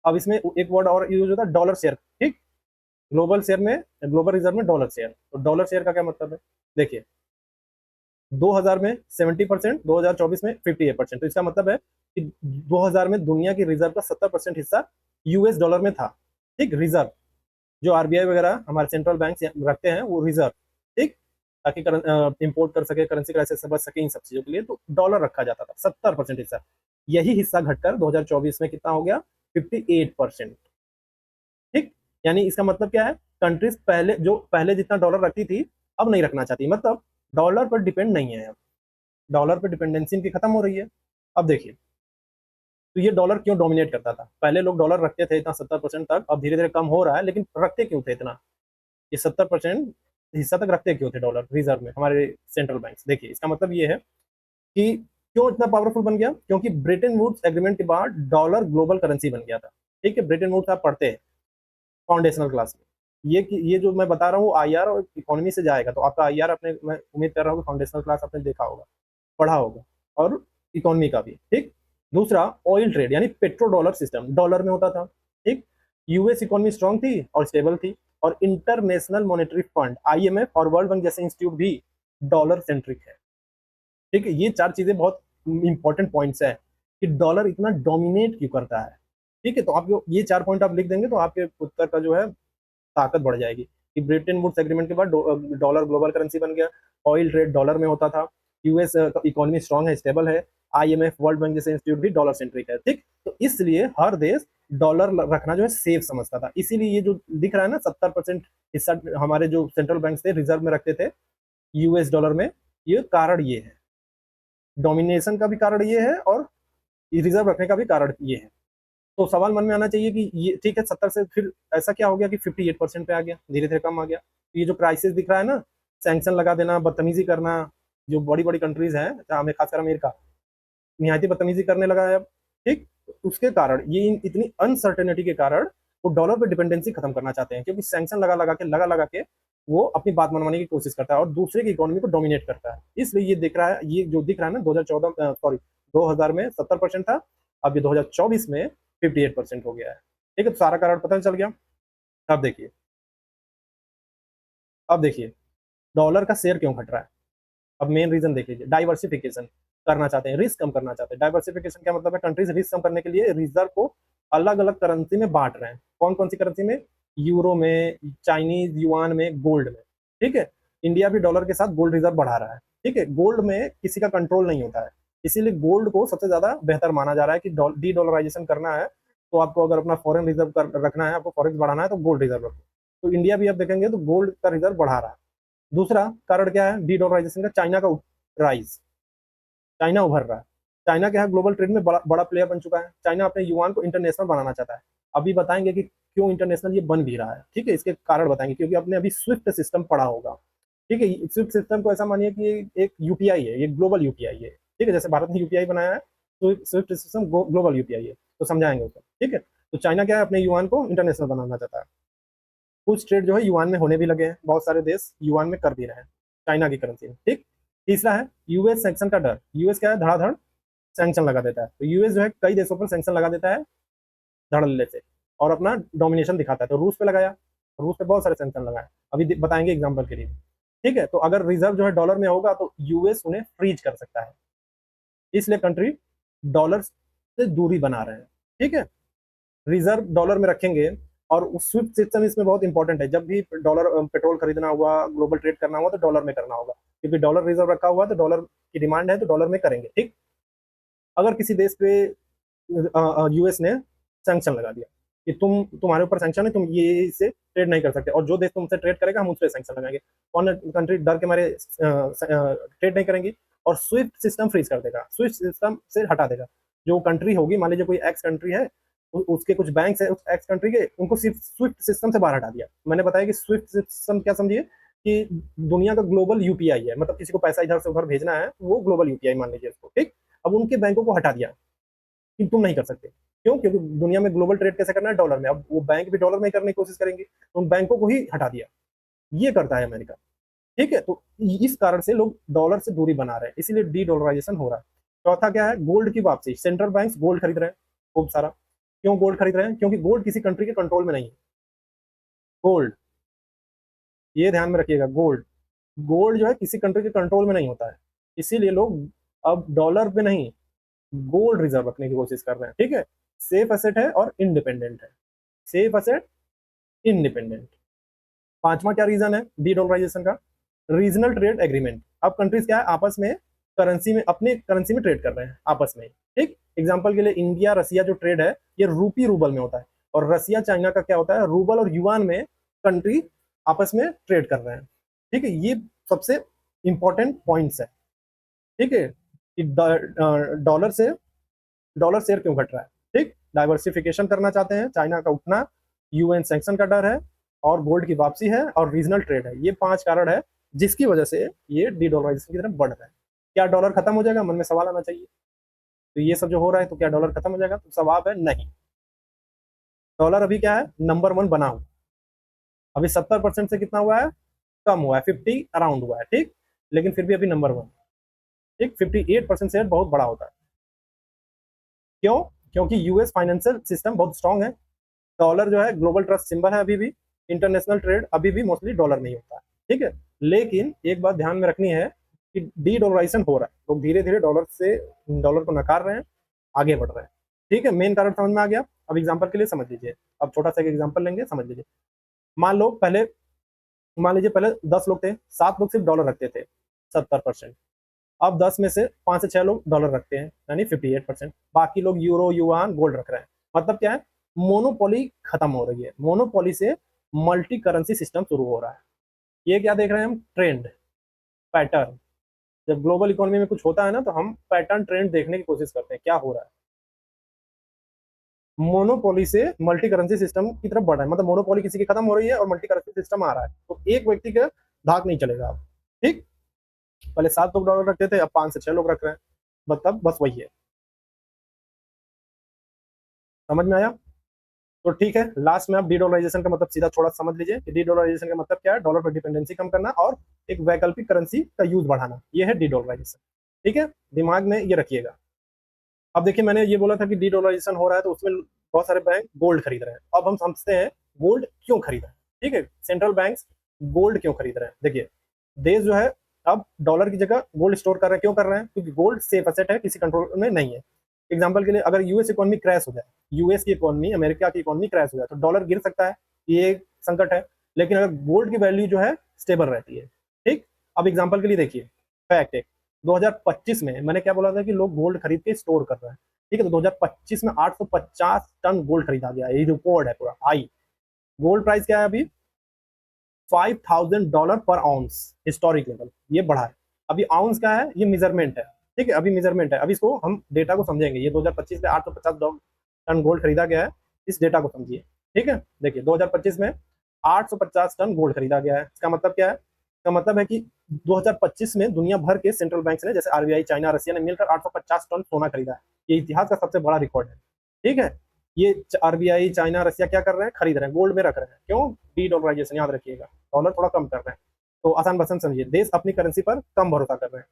Speaker 2: अब इसमें एक वर्ड और यूज होता है, डॉलर शेयर। ठीक, ग्लोबल शेयर में, ग्लोबल रिजर्व में डॉलर शेयर। तो डॉलर शेयर का क्या मतलब है? देखिए, 2000 में 70%, 2024 में 58%। तो इसका मतलब है कि 2000 में दुनिया की रिजर्व का 70% हिस्सा यूएस डॉलर में था। ठीक, रिजर्व जो आरबीआई वगैरह हमारे सेंट्रल बैंक रखते हैं वो रिजर्व, ठीक, ताकि इंपोर्ट कर सके, करेंसी क्राइसिस से बच सके, इन सब चीजों के लिए तो डॉलर रखा जाता था 70% हिस्सा। यही हिस्सा घटकर 2024 में कितना हो गया? 58%। ठीक, यानी इसका मतलब क्या है? कंट्रीज पहले जितना डॉलर रखती थी अब नहीं रखना चाहती, मतलब डॉलर पर डिपेंड नहीं है अब, डॉलर पर डिपेंडेंसी इनकी खत्म हो रही है। अब देखिए, तो ये डॉलर क्यों डोमिनेट करता था? पहले लोग डॉलर रखते थे इतना 70% तक, अब धीरे धीरे कम हो रहा है, लेकिन रखते क्यों थे इतना? ये 70% हिस्सा तक रखते क्यों थे डॉलर रिजर्व में हमारे सेंट्रल बैंक? देखिए, इसका मतलब ये है कि क्यों इतना पावरफुल बन गया? क्योंकि ब्रिटेन वुड्स एग्रीमेंट के बाद डॉलर ग्लोबल करेंसी बन गया था। ठीक है, ब्रिटेन वुड्स आप पढ़ते हैं फाउंडेशनल क्लास में। ये जो मैं बता रहा हूँ आईआर और इकोनॉमी से जाएगा, तो आपका आईआर अपने, मैं उम्मीद कर रहा हूँ फाउंडेशनल क्लास आपने देखा होगा, पढ़ा होगा, और इकोनॉमी का भी। ठीक, दूसरा ऑयल ट्रेड यानी पेट्रो डॉलर सिस्टम डॉलर में होता था। ठीक, यूएस इकोनॉमी स्ट्रांग थी और स्टेबल थी, और इंटरनेशनल मॉनेटरी फंड आईएमएफ और वर्ल्ड बैंक जैसे इंस्टीट्यूट भी डॉलर सेंट्रिक है। ठीक है, ये चार चीजें बहुत इंपॉर्टेंट पॉइंट्स है कि डॉलर इतना डोमिनेट क्यों करता है। ठीक है, तो आप ये चार पॉइंट आप लिख देंगे तो आपके उत्तर का जो है ताकत बढ़ जाएगी कि ब्रिटेन वुड्स एग्रीमेंट के बाद डॉलर ग्लोबल करेंसी बन गया, ऑयल ट्रेड डॉलर में होता था, यूएस इकोनॉमी स्ट्रांग है, स्टेबल है, आईएमएफ वर्ल्ड बैंक जैसे इंस्टीट्यूट भी डॉलर सेंट्रिक है। ठीक, तो इसलिए हर देश डॉलर रखना जो है सेफ समझता था। इसीलिए ये जो दिख रहा है ना 70% हिस्सा हमारे जो सेंट्रल बैंक थे रिजर्व में रखते थे यूएस डॉलर में, ये कारण ये है, डोमिनेशन का भी कारण ये है और रिजर्व रखने का भी कारण ये है। तो सवाल मन में आना चाहिए कि ये ठीक है 70 से फिर ऐसा क्या हो गया कि 58% पे आ गया, धीरे धीरे कम आ गया? तो ये जो क्राइसिस दिख रहा है ना, सैंक्शन लगा देना, बदतमीजी करना, जो बड़ी बड़ी कंट्रीज हैं, हमें खासकर अमेरिका निहायती बदतमीजी करने लगा है अब। ठीक, उसके कारण ये इतनी अनसर्टेनिटी के कारण वो डॉलर पे डिपेंडेंसी खत्म करना चाहते हैं, क्योंकि सैंक्शन लगा लगा के वो अपनी बात मनवाने की कोशिश करता है और दूसरे की इकोनॉमी को डोमिनेट करता है। इसलिए ये दिख रहा है, ये जो दिख रहा है ना 2014 सॉरी 2000 में 70% था, अब ये 2024 में 58% हो गया है। ठीक है, तो सारा कारण पता चल गया। अब देखिए, अब देखिए डॉलर का शेयर क्यों घट रहा है। अब मेन रीजन देख लीजिए, डाइवर्सिफिकेशन करना चाहते हैं, रिस्क कम करना चाहते हैं। डाइवर्सिफिकेशन क्या मतलब है? कंट्रीज रिस्क कम करने के लिए रिजर्व को अलग अलग करेंसी में बांट रहे हैं। कौन कौन सी करेंसी में? यूरो में, चाइनीज युआन में, गोल्ड में। ठीक है, इंडिया भी डॉलर के साथ गोल्ड रिजर्व बढ़ा रहा है। ठीक है, गोल्ड में किसी का कंट्रोल नहीं होता है, इसीलिए गोल्ड को सबसे ज्यादा बेहतर माना जा रहा है कि डी डॉलराइजेशन करना है तो आपको अगर अपना फॉरेन रिजर्व रखना है, आपको फॉरेक्स बढ़ाना है तो गोल्ड रिजर्व रखो। तो इंडिया भी आप देखेंगे तो गोल्ड का रिजर्व बढ़ा रहा है। दूसरा कारण क्या है डी डॉलराइजेशन का? चाइना का राइज, चाइना उभर रहा है। चाइना क्या है, ग्लोबल ट्रेड में बड़ा प्लेयर बन चुका है। चाइना अपने युआन को इंटरनेशनल बनाना चाहता है। अभी बताएंगे कि क्यों इंटरनेशनल ये बन भी रहा है। ठीक है, इसके कारण बताएंगे, क्योंकि आपने अभी स्विफ्ट सिस्टम पढ़ा होगा। ठीक है, स्विफ्ट सिस्टम को ऐसा मानिए कि एक यूपीआई है, ये ग्लोबल यूपीआई है। ठीक है, जैसे भारत ने यूपीआई बनाया है तो स्विफ्ट सिस्टम ग्लोबल यूपीआई है, तो समझाएंगे उसको। ठीक है, तो चाइना क्या है, अपने युआन को इंटरनेशनल बनाना चाहता है। कुछ ट्रेड जो है युआन में होने भी लगे हैं, बहुत सारे देश युआन में कर भी रहे हैं चाइना की करेंसी में। ठीक, तीसरा है यूएस सैंक्शन का डर। यूएस क्या है, धड़ाधड़ सैंक्शन लगा देता है। तो यूएस जो है कई देशों पर सैंक्शन लगा देता है धड़ल्ले से, और अपना डोमिनेशन दिखाता है। तो रूस पे लगाया, रूस पे बहुत सारे सैंक्शन लगाए, अभी बताएंगे एग्जाम्पल के लिए। ठीक है, तो अगर रिजर्व जो है डॉलर में होगा तो यूएस उन्हें फ्रीज कर सकता है, इसलिए कंट्री डॉलर से दूरी बना रहे हैं। ठीक है, रिजर्व डॉलर में रखेंगे, और उस स्विफ्ट सिस्टम इसमें बहुत इंपॉर्टेंट है। जब भी डॉलर पेट्रोल खरीदना हुआ, ग्लोबल ट्रेड करना हुआ तो डॉलर में करना होगा, क्योंकि डॉलर रिजर्व रखा हुआ है तो डॉलर की डिमांड है तो डॉलर में करेंगे। ठीक, अगर किसी देश पे यूएस ने सैंक्शन लगा दिया, कि तुम्हारे ऊपर सैंक्शन है, तुम ये इससे ट्रेड नहीं कर सकते, और जो देश तुमसे ट्रेड करेगा हम उस पर सैंक्शन लगाएंगे। कौन कंट्री डर के मारे ट्रेड नहीं करेंगी, और स्विफ्ट सिस्टम फ्रीज कर देगा, स्विफ्ट सिस्टम से हटा देगा। जो कंट्री होगी, मान लीजिए कोई एक्स कंट्री है, उसके कुछ बैंक है उस एक्स कंट्री के, उनको सिर्फ स्विफ्ट सिस्टम से बाहर हटा दिया। मैंने बताया कि स्विफ्ट सिस्टम क्या समझिए, कि दुनिया का ग्लोबल यूपीआई है, मतलब किसी को पैसा इधर से उधर भेजना है वो ग्लोबल यूपीआई मान लीजिए उसको, ठीक। अब उनके बैंकों को हटा दिया कि तुम नहीं कर सकते। क्यों? क्योंकि दुनिया में ग्लोबल ट्रेड कैसे करना है, डॉलर में। अब वो बैंक भी डॉलर में करने की कोशिश करेंगे, तो उन बैंकों को ही हटा दिया। ये करता है अमेरिका, ठीक है। तो इस कारण से लोग डॉलर से दूरी बना रहे हैं, इसीलिए डी डॉलराइजेशन हो रहा है। चौथा क्या है, गोल्ड की वापसी। सेंट्रल बैंक गोल्ड खरीद रहे हैं खूब सारा। क्यों गोल्ड खरीद रहे हैं? क्योंकि गोल्ड किसी कंट्री के कंट्रोल में नहीं है। गोल्ड, ये ध्यान में रखिएगा, गोल्ड गोल्ड जो है किसी कंट्री के कंट्रोल में नहीं होता है, इसीलिए लोग अब डॉलर पे नहीं, गोल्ड रिजर्व रखने की कोशिश कर रहे हैं, ठीक है। सेफ एसेट है और इंडिपेंडेंट है, सेफ एसेट, इंडिपेंडेंट। पांचवा क्या रीजन है डी डॉलराइजेशन का, रीजनल ट्रेड एग्रीमेंट। अब कंट्रीज क्या है, आपस में करेंसी में, अपने करेंसी में ट्रेड कर रहे हैं आपस में, ठीक। एग्जांपल के लिए इंडिया रसिया जो ट्रेड है ये रूपी रूबल में होता है, और रसिया चाइना का क्या होता है, रूबल और युआन में कंट्री आपस में ट्रेड कर रहे हैं, ठीक है। ये सबसे इंपॉर्टेंट पॉइंट्स है, ठीक है, कि डॉलर से डॉलर शेयर क्यों घट रहा है, ठीक। डाइवर्सिफिकेशन करना चाहते हैं, चाइना का उठना, यूएन सैंक्शन का डर है, और गोल्ड की वापसी है, और रीजनल ट्रेड है। ये पांच कारण है जिसकी वजह से ये डी डॉलराइजेशन की तरफ बढ़ रहा है। क्या डॉलर खत्म हो जाएगा, मन में सवाल आना चाहिए। तो ये सब जो हो रहा है, तो क्या डॉलर खत्म हो जाएगा? तो जवाब है नहीं। डॉलर अभी क्या है, नंबर वन बना हुआ। अभी 70% से कितना हुआ है, कम हुआ है, 50 अराउंड हुआ है, ठीक। लेकिन फिर भी अभी नंबर वन, ठीक। 58% शेयर बहुत बड़ा होता है। क्यों? क्योंकि यूएस फाइनेंशियल सिस्टम बहुत स्ट्रांग है। डॉलर जो है ग्लोबल ट्रस्ट सिंबल है, अभी भी इंटरनेशनल ट्रेड अभी भी मोस्टली डॉलर में ही होता है, ठीक है। लेकिन एक बात ध्यान में रखनी है कि डी डॉलराइजेशन हो रहा है, लोग धीरे धीरे डॉलर को नकार रहे हैं, आगे बढ़ रहे हैं, ठीक है। मेन कारण समझ में आ गया। अब एग्जाम्पल के लिए समझ लीजिए, अब छोटा सा एक एग्जाम्पल लेंगे, समझ लीजिए। मान लो पहले, मान लीजिए पहले 10 लोग थे, 7 लोग सिर्फ डॉलर रखते थे, 70%। अब 10 में से 5 से 6 लोग डॉलर रखते हैं, यानी 58%। बाकी लोग यूरो युआन गोल्ड रख रहे हैं। मतलब क्या है, मोनोपोली खत्म हो रही है, मोनोपोली से मल्टी करेंसी सिस्टम शुरू हो रहा है। ये क्या देख रहे हैं हम, ट्रेंड, पैटर्न। जब ग्लोबल इकोनॉमी में कुछ होता है ना, तो हम पैटर्न ट्रेंड देखने की कोशिश करते हैं क्या हो रहा है। मोनोपोली से मल्टी करेंसी सिस्टम की तरफ बढ़ रहा है, मतलब मोनोपोली किसी की खत्म हो रही है और मल्टी करेंसी सिस्टम आ रहा है, तो एक व्यक्ति का धाक नहीं चलेगा अब, ठीक। पहले 7 लोग डॉलर रखते थे, अब 5 से 6 लोग रख रहे हैं, मतलब बस वही है। समझ में आया? तो ठीक है, लास्ट में आप डी डॉलराइजेशन का मतलब सीधा थोड़ा समझ लीजिए कि डी डॉलराइजेशन का मतलब क्या है, डॉलर पर डिपेंडेंसी कम करना और एक वैकल्पिक करेंसी का यूज बढ़ाना, ये है डी डॉलराइजेशन, ठीक है। दिमाग में ये रखिएगा। अब देखिए, मैंने ये बोला था कि डी डॉलराइजेशन हो रहा है, तो उसमें बहुत सारे बैंक गोल्ड खरीद रहे हैं। अब हम समझते हैं गोल्ड क्यों खरीद रहे हैं, ठीक है। सेंट्रल बैंक गोल्ड क्यों खरीद रहे हैं, देखिए, देश जो है अब डॉलर की जगह गोल्ड स्टोर कर रहे हैं। क्यों कर रहे हैं? क्योंकि गोल्ड सेफ एसेट है, किसी कंट्रोल में नहीं है। एग्जाम्पल के लिए, अगर यूएस इकोनॉमी क्रैश हो जाए, यूएस की इकोनॉमी, अमेरिका की इकोनॉमी क्रैश हो जाए, तो डॉलर गिर सकता है, ये एक संकट है। लेकिन अगर गोल्ड की वैल्यू जो है स्टेबल रहती है, ठीक। अब एग्जाम्पल के लिए देखिए, फैक्ट है, 2025 में मैंने क्या बोला था कि लोग गोल्ड खरीद के स्टोर कर रहे हैं, ठीक है। तो 2025 में 850 टन गोल्ड खरीदा गया, ये रिकॉर्ड है पूरा हाई। गोल्ड प्राइस क्या है अभी, $5,000 पर आउंस, हिस्टोरिक लेवल, ये बढ़ा है। अभी आउंस क्या है, ये मेजरमेंट है, ठीक है, अभी मेजरमेंट है। अभी इसको हम डेटा को समझेंगे, ये 2025 में 850 टन गोल्ड खरीदा गया है, इस डेटा को समझिए, ठीक है। देखिए 2025 में 850 टन गोल्ड खरीदा गया है, इसका मतलब क्या है, इसका मतलब है कि 2025 में दुनिया भर के सेंट्रल बैंक ने, जैसे आरबीआई, चाइना, रसिया ने मिलकर 850 टन सोना खरीदा है। ये इतिहास का सबसे बड़ा रिकॉर्ड है, ठीक है। ये आरबीआई, चाइना, रसिया क्या कर रहे हैं, खरीद रहे हैं, गोल्ड में रख रहे हैं। क्यों? डी डॉलराइजेशन, याद रखिएगा, डॉलर थोड़ा कम कर रहे हैं। तो आसान भाषा में समझिए, देश अपनी करेंसी पर कम भरोसा कर रहे हैं।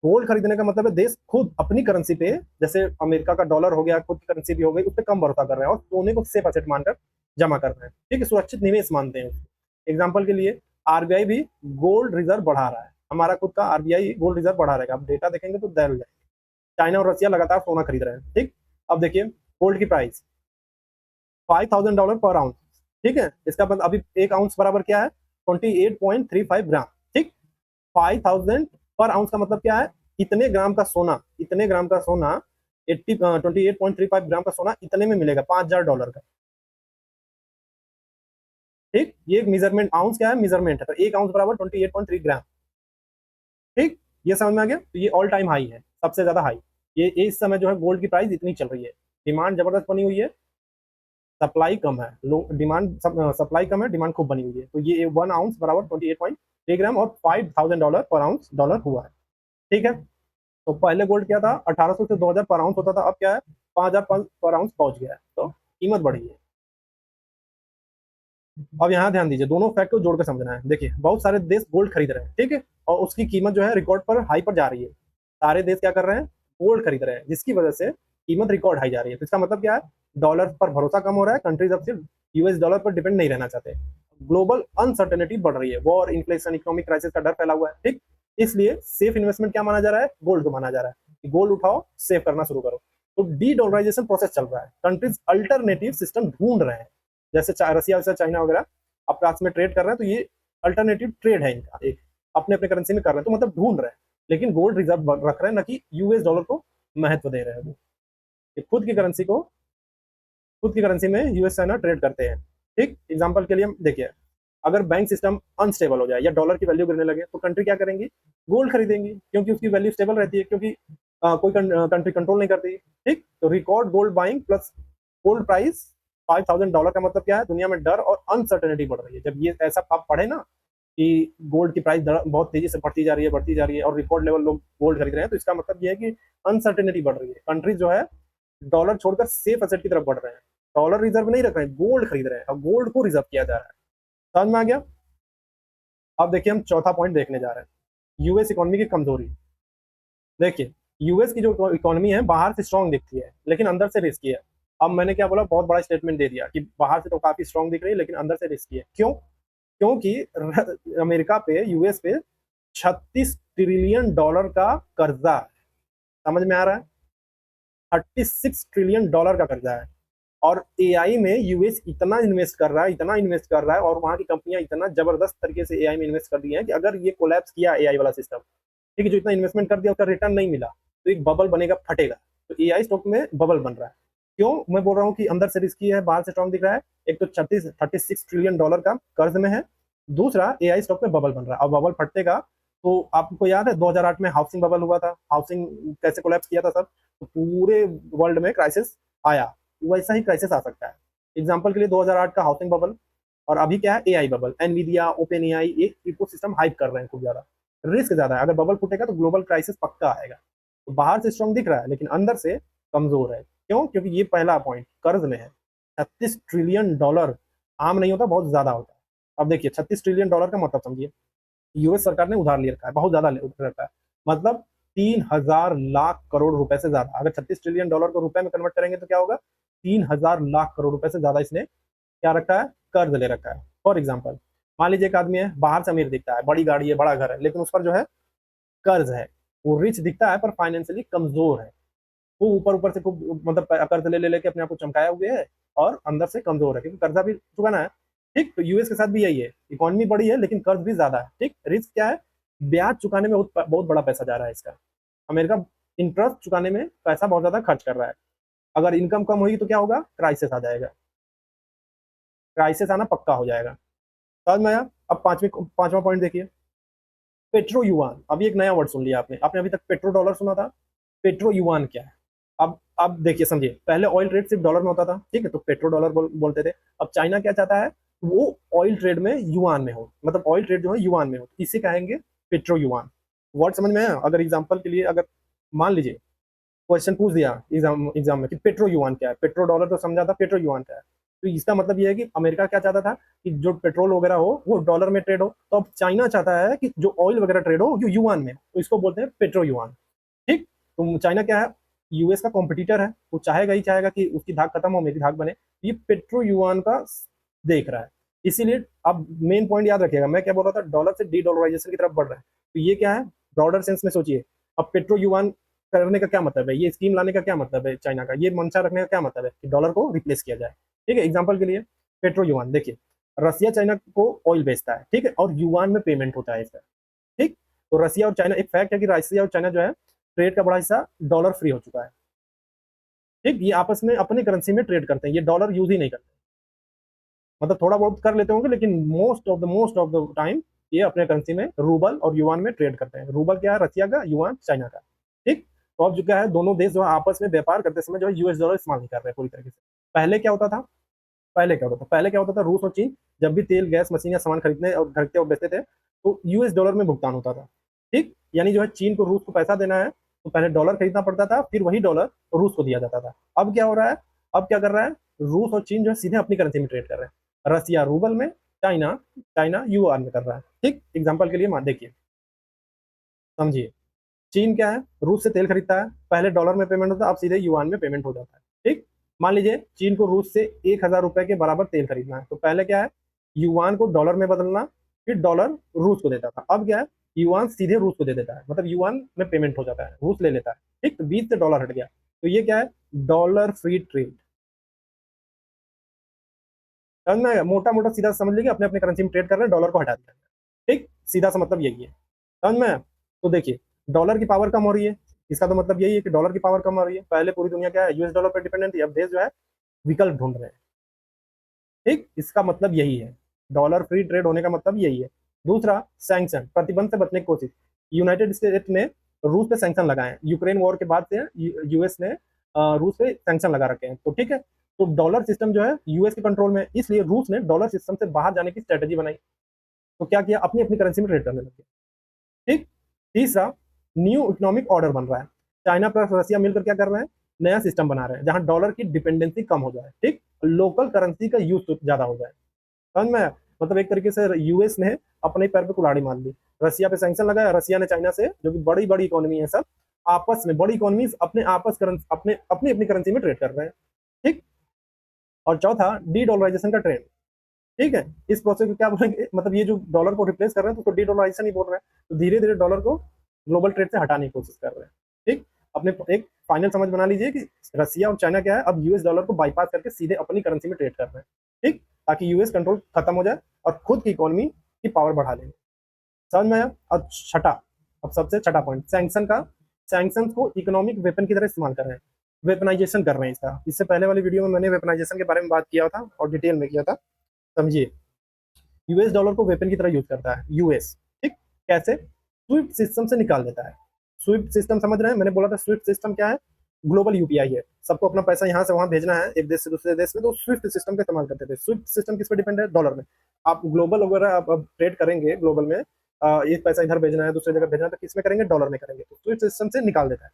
Speaker 2: गोल्ड खरीदने का मतलब है देश खुद अपनी करेंसी पे, जैसे अमेरिका का डॉलर हो गया, खुद की करेंसी भी हो गई, उस पर कम भरोसा कर रहे हैं और सोने को सेफ एसेट मानकर जमा कर रहे हैं, ठीक है, सुरक्षित निवेश मानते हैं। एग्जाम्पल के लिए आरबीआई भी गोल्ड रिजर्व बढ़ा रहा है, हमारा खुद का आरबीआई गोल्ड रिजर्व बढ़ा रहेगा। अब डेटा देखेंगे तो दैर हो जाएंगे। चाइना और रसिया लगातार सोना खरीद रहे हैं, ठीक। अब देखिए गोल्ड की प्राइस $5,000 पर आउंस, ठीक है। इसका मतलब अभी एक आउंस बराबर क्या है, 28.35 ग्राम, ठीक। 5,000 पर आउंस का मतलब क्या है, इतने ग्राम का सोना, इतने ग्राम का सोना 28.35 ग्राम का सोना इतने में मिलेगा, $5,000 का। ठीक, ये एक मेजरमेंट, आउंस क्या है, मेजरमेंट है, तो 1 आउंस बराबर 28.3 ग्राम। ठीक, ये समझ में आ गया। तो ये ऑल टाइम हाई है, सबसे ज्यादा हाई। ये इस समय जो है गोल्ड की प्राइस इतनी चल रही है, डिमांड जबरदस्त बनी हुई है, सप्लाई कम है, लो डिमांड, सप्लाई कम है, डिमांड खूब बनी हुई है। तो ये 1 आउंस बराबर 28.3 ग्राम और $5,000 पर आउंस डॉलर हुआ है। ठीक है, तो पहले गोल्ड क्या था, 1800 से 2000 पर आउंस होता था, अब क्या है, 5000 पर आउंस पहुंच गया है, तो कीमत बढ़ी है। अब यहाँ ध्यान दीजिए, दोनों फैक्ट को जोड़कर समझना है। देखिए, बहुत सारे देश गोल्ड खरीद रहे हैं, ठीक है, और उसकी कीमत जो है रिकॉर्ड पर हाई पर जा रही है। सारे देश क्या कर रहे हैं, गोल्ड खरीद रहे हैं, जिसकी वजह से कीमत रिकॉर्ड हाई जा रही है। तो इसका मतलब क्या है, डॉलर पर भरोसा कम हो रहा है, कंट्रीज अब सिर्फ यूएस डॉलर पर डिपेंड नहीं रहना चाहते। ग्लोबल अनसर्टेनिटी बढ़ रही है, वॉर, इन्फ्लेशन, इकोनॉमिक क्राइसिस का डर फैला हुआ है। ठीक, इसलिए सेफ इन्वेस्टमेंट क्या माना जा रहा है, गोल्ड को माना जा रहा है। गोल्ड उठाओ, सेव करना शुरू करो। तो डी डॉलराइजेशन प्रोसेस चल रहा है, कंट्रीज अल्टरनेटिव सिस्टम ढूंढ रहे हैं, जैसे रसिया से चाइना वगैरह आपस में ट्रेड कर रहे हैं, तो ये अल्टरनेटिव ट्रेड है इनका, एक अपने अपने करेंसी में कर रहे हैं, तो मतलब ढूंढ रहे हैं, लेकिन गोल्ड रिजर्व रख रहे हैं, ना कि यूएस डॉलर को महत्व दे रहे हैं। वो खुद की करेंसी को, खुद की करेंसी में यूएस चाइना ट्रेड करते हैं। ठीक, एग्जाम्पल के लिए देखिए, अगर बैंक सिस्टम अनस्टेबल हो जाए या डॉलर की वैल्यू गिरने लगे, तो कंट्री क्या करेंगी, गोल्ड खरीदेंगी, क्योंकि उसकी वैल्यू स्टेबल रहती है, क्योंकि कोई कंट्री कंट्रोल नहीं करती। ठीक, तो record gold buying plus gold price $5,000 का मतलब क्या है, दुनिया में डर और अनसर्टेनिटी बढ़ रही है। जब ये ऐसा आप पढ़े ना कि गोल्ड की प्राइस बहुत तेजी से बढ़ती जा रही है, बढ़ती जा रही है, और रिकॉर्ड लेवल लोग गोल्ड खरीद रहे हैं, तो इसका मतलब ये है कि अनसर्टेनिटी बढ़ रही है। कंट्रीज जो है डॉलर छोड़कर सेफ एसेट की तरफ बढ़ रहे हैं, डॉलर रिजर्व नहीं रख रहे हैं, गोल्ड खरीद रहे हैं, और गोल्ड को रिजर्व किया जा रहा है। समझ में आ गया। अब देखिए, हम चौथा पॉइंट देखने जा रहे हैं, यूएस इकोनॉमी की कमजोरी। देखिए, यूएस की जो इकोनॉमी है बाहर से स्ट्रांग दिखती है, लेकिन अंदर से रिस्की है। अब मैंने क्या बोला, बहुत बड़ा स्टेटमेंट दे दिया कि बाहर से तो काफी स्ट्रांग दिख रही है, लेकिन अंदर से रिस्की है। क्यों, क्योंकि अमेरिका पे, यूएस पे $36 ट्रिलियन का कर्जा है। समझ में आ रहा है, $36 ट्रिलियन का कर्जा है। और एआई में यूएस इतना इन्वेस्ट कर रहा है, इतना इन्वेस्ट कर रहा है, और वहां की कंपनियां इतना जबरदस्त तरीके से एआई में इन्वेस्ट कर दी है कि अगर ये कोलैप्स किया एआई वाला सिस्टम, ठीक है, जो इतना इन्वेस्टमेंट कर दिया उसका रिटर्न नहीं मिला, तो एक बबल बनेगा, फटेगा। तो एआई स्टॉक में बबल बन रहा है। क्यों मैं बोल रहा हूँ कि अंदर से रिस्की है, बाहर से स्ट्रॉन्ग दिख रहा है, एक तो 36 ट्रिलियन डॉलर का कर्ज में है, दूसरा एआई स्टॉक में बबल बन रहा है। अब बबल फटेगा, तो आपको याद है 2008 में हाउसिंग बबल हुआ था, हाउसिंग कैसे कोलैप्स किया था सब, तो पूरे वर्ल्ड में क्राइसिस आया, वैसा ही क्राइसिस आ सकता है। एग्जाम्पल के लिए 2008 का हाउसिंग बबल, और अभी क्या है, AI bubble. Nvidia, open AI एक इकोसिस्टम हाइप कर रहे हैं खूब ज्यादा, रिस्क ज्यादा है। अगर बबल फूटेगा तो ग्लोबल क्राइसिस पक्का आएगा। तो बाहर से स्ट्रॉन्ग दिख रहा है, लेकिन अंदर से कमजोर है। क्यों, क्योंकि ये पहला पॉइंट कर्ज में है। $36 ट्रिलियन आम नहीं होता, बहुत ज्यादा होता है। अब देखिए, $36 ट्रिलियन का मतलब समझिए, यूएस सरकार ने उधार ले रखा है, बहुत ज्यादा ले रखा है, मतलब 3,000 लाख करोड़ रुपए से ज्यादा। अगर $36 ट्रिलियन को रुपए में कन्वर्ट करेंगे तो क्या होगा, 3,000 लाख करोड़ रुपए से ज्यादा इसने क्या रखा है, कर्ज ले रखा है। फॉर एग्जाम्पल, मान लीजिए एक आदमी है, बाहर से अमीर दिखता है, बड़ी गाड़ी है, बड़ा घर है, लेकिन उस पर जो है कर्ज है। वो रिच दिखता है पर फाइनेंशियली कमजोर है। वो ऊपर ऊपर से खूब मतलब कर्ज ले ले लेके अपने आप को चमकाया हुए है, और अंदर से कमजोर है, क्योंकि कर्जा भी चुकाना है। ठीक, तो यूएस के साथ भी यही है, इकोनॉमी बड़ी है लेकिन कर्ज भी ज्यादा है। ठीक, रिस्क क्या है, ब्याज चुकाने में बहुत बहुत बड़ा पैसा जा रहा है इसका। अमेरिका इंटरेस्ट चुकाने में पैसा बहुत ज्यादा खर्च कर रहा है। अगर इनकम कम होगी तो क्या होगा, क्राइसिस आ जाएगा, क्राइसिस आना पक्का हो जाएगा। समझ में आया। अब पांचवा पॉइंट देखिए, पेट्रो युआन। अभी एक नया वर्ड सुन लिया आपने, आपने अभी तक पेट्रो डॉलर सुना था, पेट्रो युआन क्या है। अब देखिए समझिए, पहले ऑयल ट्रेड सिर्फ डॉलर में होता था, ठीक है, तो पेट्रो डॉलर बोलते थे। अब चाइना क्या चाहता है, वो ऑयल ट्रेड में युआन में हो, मतलब ऑयल ट्रेड जो है युआन में हो, इसे कहेंगे पेट्रो युआन। वर्ड समझ में आया। अगर एग्जाम्पल के लिए, अगर मान लीजिए क्वेश्चन पूछ दिया एग्जाम में कि पेट्रो युआन क्या है, पेट्रो डॉलर तो समझा था, पेट्रो युआन क्या है, तो इसका मतलब ये है कि अमेरिका क्या चाहता था कि जो पेट्रोल वगैरह हो वो डॉलर में ट्रेड हो, तो अब चाइना चाहता है कि जो ऑयल वगैरह ट्रेड हो जो युआन में, तो इसको बोलते हैं पेट्रो युआन। ठीक, तो चाइना क्या है, यूएस का कॉम्पिटिटर है, वो चाहेगा ही चाहेगा कि उसकी धाक खत्म हो, मेरी धाक बने। ये पेट्रो युआन का देख रहा है। इसीलिए अब मेन पॉइंट याद रखिएगा, मैं क्या बोल रहा था, डॉलर से डी डॉलराइजेशन की तरफ बढ़ रहा है, तो ये क्या है, ब्रॉडर सेंस में सोचिए। अब पेट्रो युआन करने का क्या मतलब है, ये स्कीम लाने का क्या मतलब है, चाइना का ये मंशा रखने का क्या मतलब है कि डॉलर को रिप्लेस किया जाए। ठीक है, एग्जाम्पल के लिए पेट्रो युआन देखिए, रसिया चाइना को ऑयल बेचता है, ठीक है, और युआन में पेमेंट होता है इसका। ठीक, तो रसिया और चाइना, एक फैक्ट है कि रसिया और चाइना जो है ट्रेड का बड़ा हिस्सा डॉलर फ्री हो चुका है। ठीक, ये आपस में अपनी करेंसी में ट्रेड करते हैं, ये डॉलर यूज ही नहीं करते, मतलब थोड़ा बहुत कर लेते होंगे लेकिन मोस्ट ऑफ द टाइम ये अपने करेंसी में रूबल और युआन में ट्रेड करते हैं। रूबल क्या है, रसिया का, युआन चाइना का। ठीक, तो अब जो क्या है, दोनों देश जो है आपस में व्यापार करते समय जो है यूएस डॉलर इस्तेमाल नहीं कर रहे पूरी तरीके से। पहले क्या होता था, पहले क्या होता था, रूस और चीन जब भी तेल गैस मशीन या सामान खरीदते और बेचते थे तो यूएस डॉलर में भुगतान होता था। ठीक, यानी जो है चीन को रूस को पैसा देना है तो पहले डॉलर खरीदना पड़ता था, फिर वही डॉलर रूस को दिया जाता था। अब क्या हो रहा है, अब क्या कर रहा है, रूस और चीन जो है सीधे अपनी करेंसी में ट्रेड कर रहे हैं, रसिया रूबल में, चाइना चाइना यूआर में कर रहा है। ठीक, एग्जाम्पल के लिए मान देखिए, समझिए, चीन क्या है, रूस से तेल खरीदता है, पहले डॉलर में पेमेंट होता है, अब सीधे युआन में पेमेंट हो जाता है। ठीक, मान लीजिए चीन को रूस से 1,000 रुपए के बराबर तेल खरीदना है तो पहले क्या है, युआन को डॉलर में बदलना, फिर डॉलर रूस को देता था। अब क्या है, युआन सीधे रूस को दे देता है, मतलब युआन में पेमेंट हो जाता है, रूस ले लेता है। ठीक, तो बीच से डॉलर हट गया, तो ये क्या है, डॉलर फ्री ट्रेड। समझ में आया? मोटा मोटा सीधा समझ लीजिए, अपने अपने करेंसी में ट्रेड कर रहे हैं, डॉलर को हटा दिया। ठीक, सीधा सा मतलब यही है। समझ में आया? तो देखिए, डॉलर की पावर कम हो रही है, इसका तो मतलब यही है कि डॉलर की पावर कम हो रही है। पहले पूरी दुनिया क्या है, यूएस डॉलर पर डिपेंडेंट थी, अब देश जो है विकल्प ढूंढ रहे हैं। ठीक, इसका मतलब यही है, डॉलर फ्री ट्रेड होने का मतलब यही है। दूसरा, सैंक्शन, प्रतिबंध से बचने की कोशिश। यूनाइटेड स्टेट ने रूस पे सैंक्शन लगाए हैं, यूक्रेन वॉर के बाद से यूएस ने रूस पे सैंक्शन लगा रखे हैं। तो ठीक है, तो डॉलर सिस्टम जो है यूएस के कंट्रोल में, इसलिए रूस ने डॉलर सिस्टम से बाहर जाने की स्ट्रेटेजी बनाई। तो क्या किया, अपनी अपनी करेंसी में ट्रेड करने लगे। ठीक, तीसरा, न्यू इकोनॉमिक ऑर्डर बन रहा है, चाइना प्लस रसिया मिलकर क्या कर रहे हैं, नया सिस्टम बना रहे हैं जहां डॉलर की डिपेंडेंसी कम हो जाए। ठीक, लोकल करेंसी का यूज ज्यादा हो जाए। समझ में आया? मतलब एक तरीके से यूएस ने अपने पैर पे कुल्हाड़ी मार ली, रसिया पे सैंक्शन लगाया, रसिया ने चाइना से, जो कि बड़ी बड़ी इकोनॉमी है, सब आपस में बड़ी इकोनॉमी अपने आपस करेंसी अपने अपनी अपनी करेंसी में ट्रेड कर रहे हैं। ठीक, और चौथा, डी डॉलराइजेशन का ट्रेंड। ठीक है, इस प्रोसेस को क्या बोलेंगे, मतलब ये जो डॉलर को रिप्लेस कर रहे हैं तो उसको डी डॉलराइजेशन ही बोल रहे हैं। तो धीरे धीरे डॉलर को ग्लोबल ट्रेड से हटाने की कोशिश कर रहे हैं। ठीक, अपने एक फाइनल समझ बना लीजिए कि रसिया और चाइना क्या है, अब यूएस डॉलर को बाईपास करके सीधे अपनी करेंसी में ट्रेड कर रहे हैं। ठीक, ताकि यूएस कंट्रोल खत्म हो जाए और खुद की इकोनॉमी की पावर बढ़ा लेंगे। समझ में आया? अब छठा, अब सबसे छठा पॉइंट, सैंक्शन का। सैंक्शन को इकोनॉमिक वेपन की तरह इस्तेमाल कर रहे हैं, वेपनाइजेशन कर रहे हैं इसका। इससे पहले वाली वीडियो में मैंने वेपनाइजेशन के बारे में बात किया था और डिटेल में किया था। समझिए, यूएस डॉलर को वेपन की तरह यूज करता है यूएस। ठीक, कैसे, स्विफ्ट सिस्टम से निकाल देता है। स्विफ्ट सिस्टम समझ रहे हैं, मैंने बोला था स्विफ्ट सिस्टम क्या है, ग्लोबल यूपीआई है, सबको अपना पैसा यहाँ से वहां भेजना है एक देश से दूसरे देश में, तो स्विफ्ट सिस्टम का इस्तेमाल करते थे। स्विफ्ट सिस्टम किस पे डिपेंड है, डॉलर में। आप ग्लोबल वगैरह आप ट्रेड करेंगे ग्लोबल में, एक पैसा इधर भेजना है दूसरी जगह भेजना है तो किस में करेंगे, डॉलर में करेंगे, तो स्विफ्ट सिस्टम से निकाल देता है।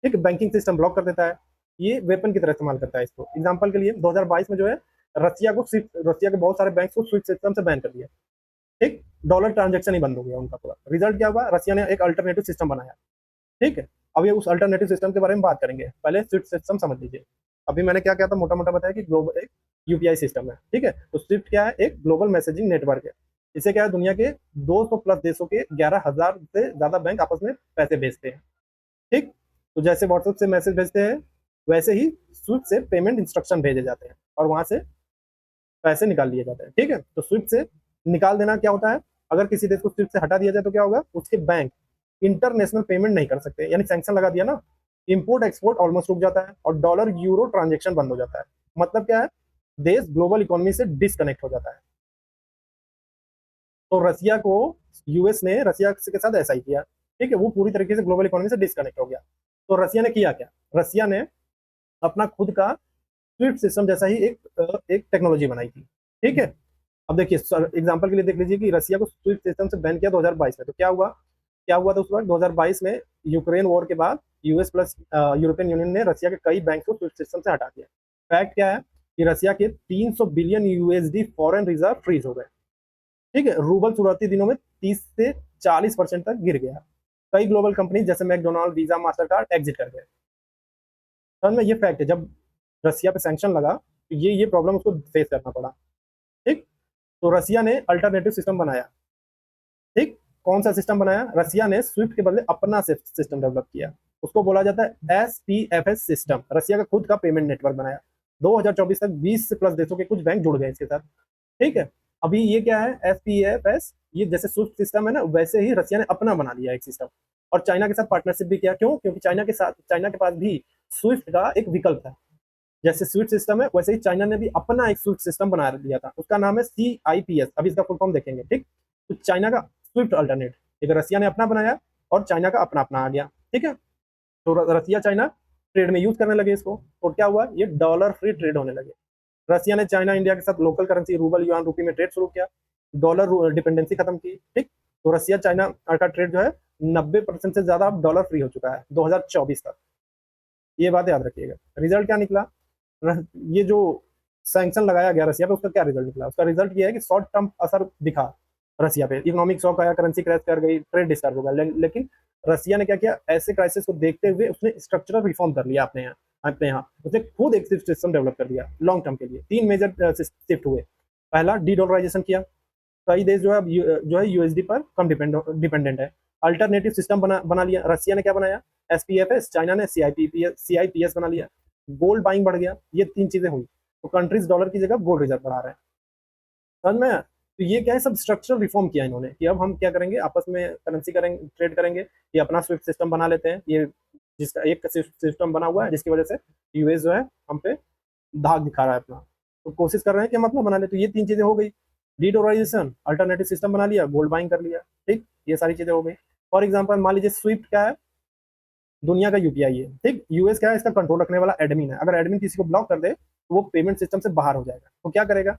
Speaker 2: ठीक, बैंकिंग सिस्टम ब्लॉक कर देता है, ये वेपन की तरह इस्तेमाल करता है इसको। एग्जाम्पल के लिए 2022 में जो है, रसिया के बहुत सारे बैंक को स्विफ्ट सिस्टम से बैन कर दिया। ठीक, डॉलर ट्रांजेक्शन ही बंद हो गया उनका पूरा। रिजल्ट क्या हुआ, रसिया ने एक अल्टरनेटिव सिस्टम बनाया। ठीक है, अब ये उस अल्टरनेटिव सिस्टम के बारे में बात करेंगे, पहले स्विफ्ट सिस्टम समझ लीजिए। अभी मैंने क्या किया था, मोटा मोटा बताया कि ग्लोबल एक यूपीआई सिस्टम है। ठीक है, तो स्विफ्ट क्या है, एक ग्लोबल मैसेजिंग नेटवर्क है। इसे क्या है, दुनिया के 200 प्लस देशों के 11,000 से ज्यादा बैंक आपस में पैसे भेजते हैं। ठीक, तो जैसे व्हाट्सएप से मैसेज भेजते हैं वैसे ही स्विफ्ट से पेमेंट इंस्ट्रक्शन भेजे जाते हैं और वहां से पैसे निकाल लिए जाते हैं। ठीक है, तो स्विफ्ट से निकाल देना क्या होता है, अगर किसी देश को स्विफ्ट से हटा दिया जाए तो क्या होगा, उसके बैंक इंटरनेशनल पेमेंट नहीं कर सकते, यानी सैंक्शन लगा दिया ना, इंपोर्ट एक्सपोर्ट ऑलमोस्ट रुक जाता है और डॉलर यूरो ट्रांजेक्शन बंद हो जाता है। मतलब क्या है, देश ग्लोबल इकोनॉमी से डिस्कनेक्ट हो जाता है। तो रसिया को, यूएस ने रसिया के साथ ऐसा ही किया। ठीक है, वो पूरी तरीके से ग्लोबल इकोनॉमी से डिस्कनेक्ट हो गया। तो रसिया ने किया क्या, रसिया ने अपना खुद का स्विफ्ट सिस्टम जैसा ही एक टेक्नोलॉजी बनाई थी। ठीक है, अब देखिए एग्जांपल के लिए देख लीजिए कि रसिया को स्विफ्ट सिस्टम से बैन किया 2022 में, तो क्या हुआ था उस वक्त 2022 में, यूक्रेन वॉर के बाद यूएस प्लस यूरोपियन यूनियन ने रसिया के कई बैंक को स्विफ्ट सिस्टम से हटा दिया। फैक्ट क्या है कि रसिया के 300 billion USD foreign reserve freeze हो गए। ठीक है, रूबल शुरुआती दिनों में 30 से 40% तक गिर गया। कई ग्लोबल कंपनी जैसे McDonald, Visa, Mastercard exit कर गए। समझ में, ये फैक्ट है, जब रसिया पे सैंक्शन लगा तो ये प्रॉब्लम उसको फेस करना पड़ा। ठीक, तो रसिया ने अल्टरनेटिव सिस्टम बनाया। ठीक, कौन सा सिस्टम बनाया, रसिया ने स्विफ्ट के बदले अपना सिस्टम डेवलप किया, उसको बोला जाता है SPFS सिस्टम। रसिया का खुद का पेमेंट नेटवर्क बनाया। 2024 तक 20 से प्लस देशों के कुछ बैंक जुड़ गए इसके साथ। ठीक है, अभी ये क्या है, SPFS, ये जैसे स्विफ्ट सिस्टम है ना, वैसे ही रसिया ने अपना बना लिया एक सिस्टम। और चाइना के साथ पार्टनरशिप भी किया, क्यों, क्योंकि चाइना के पास भी स्विफ्ट का एक विकल्प था। जैसे स्विफ्ट सिस्टम है, वैसे ही चाइना ने भी अपना एक स्विफ्ट सिस्टम बना लिया था, उसका नाम है CIPS। अभी इसका फुल फॉर्म देखेंगे, ठीक। तो चाइना का स्विफ्ट अल्टरनेट, एक रसिया ने अपना बनाया और चाइना का अपना अपना आ गया, ठीक है। तो रसिया चाइना ट्रेड में यूज करने लगे इसको, तो क्या हुआ, ये डॉलर फ्री ट्रेड होने लगे। रसिया ने चाइना इंडिया के साथ लोकल करेंसी रूबल युआन रुपी में ट्रेड शुरू किया, डॉलर डिपेंडेंसी खत्म की, ठीक। तो रसिया चाइना का ट्रेड जो है 90% से ज्यादा अब डॉलर फ्री हो चुका है 2024 तक। ये बात याद रखिएगा। रिजल्ट क्या निकला, ये जो सैंक्शन लगाया गया रसिया पे, उसका क्या रिजल्ट निकला, उसका रिजल्ट ये है कि शॉर्ट टर्म असर दिखा रसिया पे, इकोनॉमिक शॉक आया, करेंसी क्रैश कर गई, ट्रेड डिस्टर्ब हो गया। लेकिन रसिया ने क्या किया, ऐसे क्राइसिस को देखते हुए उसने स्ट्रक्चरल रिफॉर्म कर लिया अपने यहाँ उसने खुद एक सिस्टम डेवलप कर दिया लॉन्ग टर्म के लिए। 3 मेजर शिफ्ट हुए। पहला, डी डॉलराइजेशन किया, कई देश जो है यूएसडी पर कम डिपेंडेंट है। अल्टरनेटिव सिस्टम बना लिया, रसिया ने क्या बनाया, SPFS, चाइना ने CIPS बना लिया। गोल्ड बाइंग बढ़ गया, ये 3 चीजें हुई, तो कंट्रीज डॉलर की जगह गोल्ड रिजर्व बढ़ा रहे हैं। समझ में आया? तो ये क्या है, सब स्ट्रक्चरल रिफॉर्म किया इन्होंने कि अब हम क्या करेंगे, आपस में करेंसी करेंगे, ट्रेड करेंगे, ये अपना स्विफ्ट सिस्टम बना लेते हैं, ये जिसका एक सिस्टम बना हुआ है, जिसकी वजह से यूएस जो है हम पे धाक दिखा रहा है अपना, तो कोशिश कर रहे हैं कि हम अपना बना ले। तो ये 3 चीजें हो गई, डीडोलराइजेशन, अल्टरनेटिव सिस्टम बना लिया, गोल्ड बाइंग कर लिया, ठीक, ये सारी चीजें हो गई। फॉर एग्जाम्पल मान लीजिए स्विफ्ट क्या है, दुनिया का यूपीआई है, ठीक। यूएस क्या है, इसका कंट्रोल रखने वाला एडमिन है, अगर एडमिन किसी को ब्लॉक कर दे तो वो पेमेंट सिस्टम से बाहर हो जाएगा, तो क्या करेगा,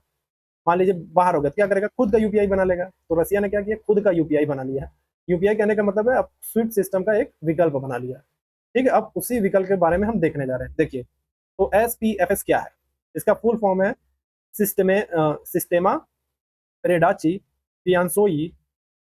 Speaker 2: मान लीजिए बाहर हो गया तो क्या करेगा, खुद का यूपीआई बना लेगा। तो रसिया ने क्या किया, खुद का यूपीआई बना लिया है। यूपीआई कहने का मतलब है अब स्विफ्ट सिस्टम का एक विकल्प बना लिया, ठीक है। अब उसी विकल्प के बारे में हम देखने जा रहे हैं, देखिए। तो SPFS क्या है, इसका फुल फॉर्म है सिस्टेमा पेरेडाची पियानसोई,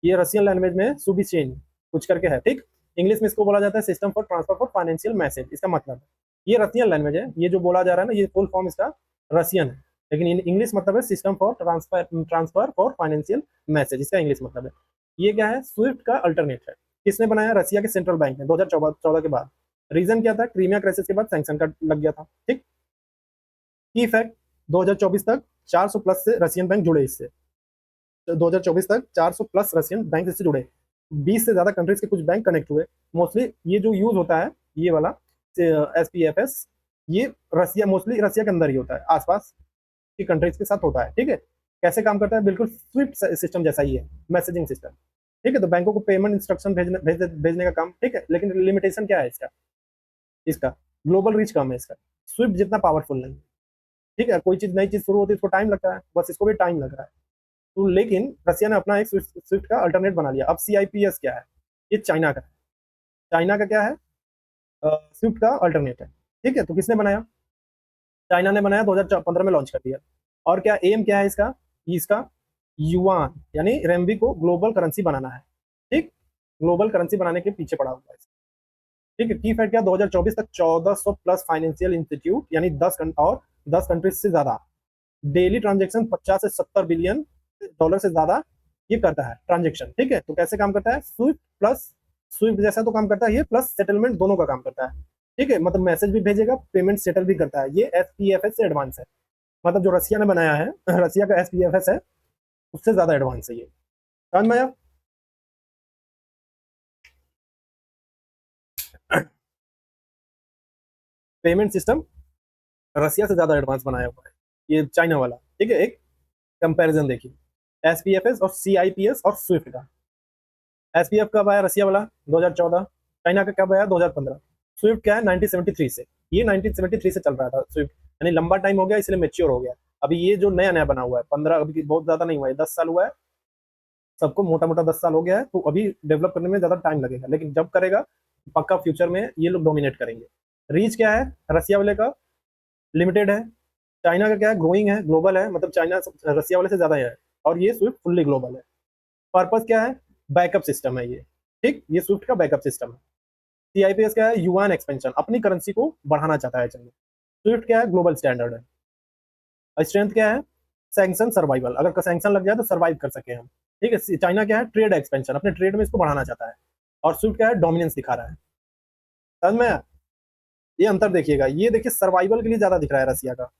Speaker 2: ये रशियन लैंग्वेज में सुबिचेन कुछ करके है, ठीक। इंग्लिश में इसको बोला जाता है system for transfer for financial message, इसका मतलब है, ये रशियन लैंग्वेज है, ये जो बोला जा रहा है ना, ये फुल फॉर्म इसका रशियन है, लेकिन इंग्लिश मतलब है system for transfer for financial message, इसका इंग्लिश मतलब है। ये क्या है, स्विफ्ट का अल्टरनेट है। किसने बनाया, रसिया के सेंट्रल बैंक ने 2014 के बाद। रीजन क्या था, क्रीमिया क्राइसिस के बाद सैंक्शन का लग गया था, ठीक। की इफेक्ट, 2024 तक 400 प्लस से रशियन बैंक जुड़े इससे, 2024 तक 400 प्लस रशियन बैंक इससे जुड़े, 20 से ज्यादा कंट्रीज के कुछ बैंक कनेक्ट हुए। मोस्टली ये जो यूज होता है, ये वाला SPFS, ये रसिया, मोस्टली रसिया के अंदर ही होता है, आसपास की कंट्रीज के साथ होता है, ठीक है। कैसे काम करता है, बिल्कुल स्विफ्ट सिस्टम जैसा ही है, मैसेजिंग सिस्टम, ठीक है। तो बैंकों को पेमेंट इंस्ट्रक्शन भेजने का काम, ठीक है। लेकिन लिमिटेशन क्या है इसका, इसका ग्लोबल रीच कम है इसका, स्विफ्ट जितना पावरफुल नहीं, ठीक है। कोई चीज, नई चीज शुरू होती है, इसको टाइम लगता है, बस इसको भी टाइम लग रहा है। तो लेकिन रसिया ने अपना एक स्विफ्ट का अल्टरनेट बना लिया। अब CIPS क्या है, ये चाइना का है, चाइना का क्या है, स्विफ्ट का अल्टरनेट है, ठीक है। तो किसने बनाया, चाइना ने बनाया, 2015 में लॉन्च कर दिया। और क्या एम क्या है इसका, इसका युआन यानी रेमबी को ग्लोबल करेंसी बनाना है, ठीक। ग्लोबल करेंसी बनाने के पीछे पड़ा हुआ है, ठीक है। की फैक्ट क्या, 2024 तक 1400 प्लस फाइनेंशियल इंस्टीट्यूट, यानी 10 कंट्रीज से ज्यादा, डेली ट्रांजेक्शन 50 से 70 बिलियन डॉलर से ज्यादा ये करता है ट्रांजेक्शन, ठीक है। तो कैसे काम करता है, स्विफ्ट प्लस स्विफ्ट जैसा तो काम करता है ये, प्लस सेटलमेंट दोनों का काम करता है, ठीक है। मतलब मैसेज भी भेजेगा, पेमेंट सेटल भी करता है, ये SPFS से एडवांस है। मतलब जो रसिया ने बनाया है, रसिया का SPFS है, उससे ज्यादा एडवांस है ये, समझ में आया? पेमेंट सिस्टम रसिया से ज्यादा एडवांस बनाया हुआ है ये चाइना वाला, ठीक है। एक कंपैरिजन देखिए, SPFS और CIPS और स्विफ्ट का। SPF कब आया रसिया वाला, 2014, चाइना का कब आया, 2015। स्विफ्ट क्या है, 1973 से, ये 1973 से चल रहा था स्विफ्ट, यानी लंबा टाइम हो गया, इसलिए मेच्योर हो गया। अभी ये जो नया नया बना हुआ है, 15, अभी बहुत ज्यादा नहीं हुआ है, 10 साल हुआ है, सबको मोटा मोटा 10 साल हो गया है, तो अभी डेवलप करने में ज्यादा टाइम लगेगा, लेकिन जब करेगा पक्का फ्यूचर में ये लोग डोमिनेट करेंगे। रीच क्या है, रसिया वाले का लिमिटेड है, चाइना का क्या है, ग्रोइंग है, ग्लोबल है, मतलब चाइना रसिया वाले से ज्यादा है, और ये स्विफ्ट फुल्ली ग्लोबल है। पर्पस क्या है, बैकअप सिस्टम है ये, ठीक, ये स्विफ्ट का बैकअप सिस्टम है। CIPS क्या है, युआन एक्सपेंशन, अपनी करेंसी को बढ़ाना चाहता है चाइना। स्विफ्ट क्या है, ग्लोबल स्टैंडर्ड है। और स्ट्रेंथ क्या है, सैंक्शन सर्वाइवल, अगर सैंक्शन लग जाए तो सर्वाइव कर सके हम, ठीक है। चाइना क्या है, ट्रेड एक्सपेंशन, अपने ट्रेड में इसको बढ़ाना चाहता है। और स्विफ्ट क्या है, डोमिनेंस दिखा रहा है, समझ में आया? ये अंतर देखिएगा, ये देखिए सर्वाइवल के लिए ज्यादा दिख रहा है रसिया का,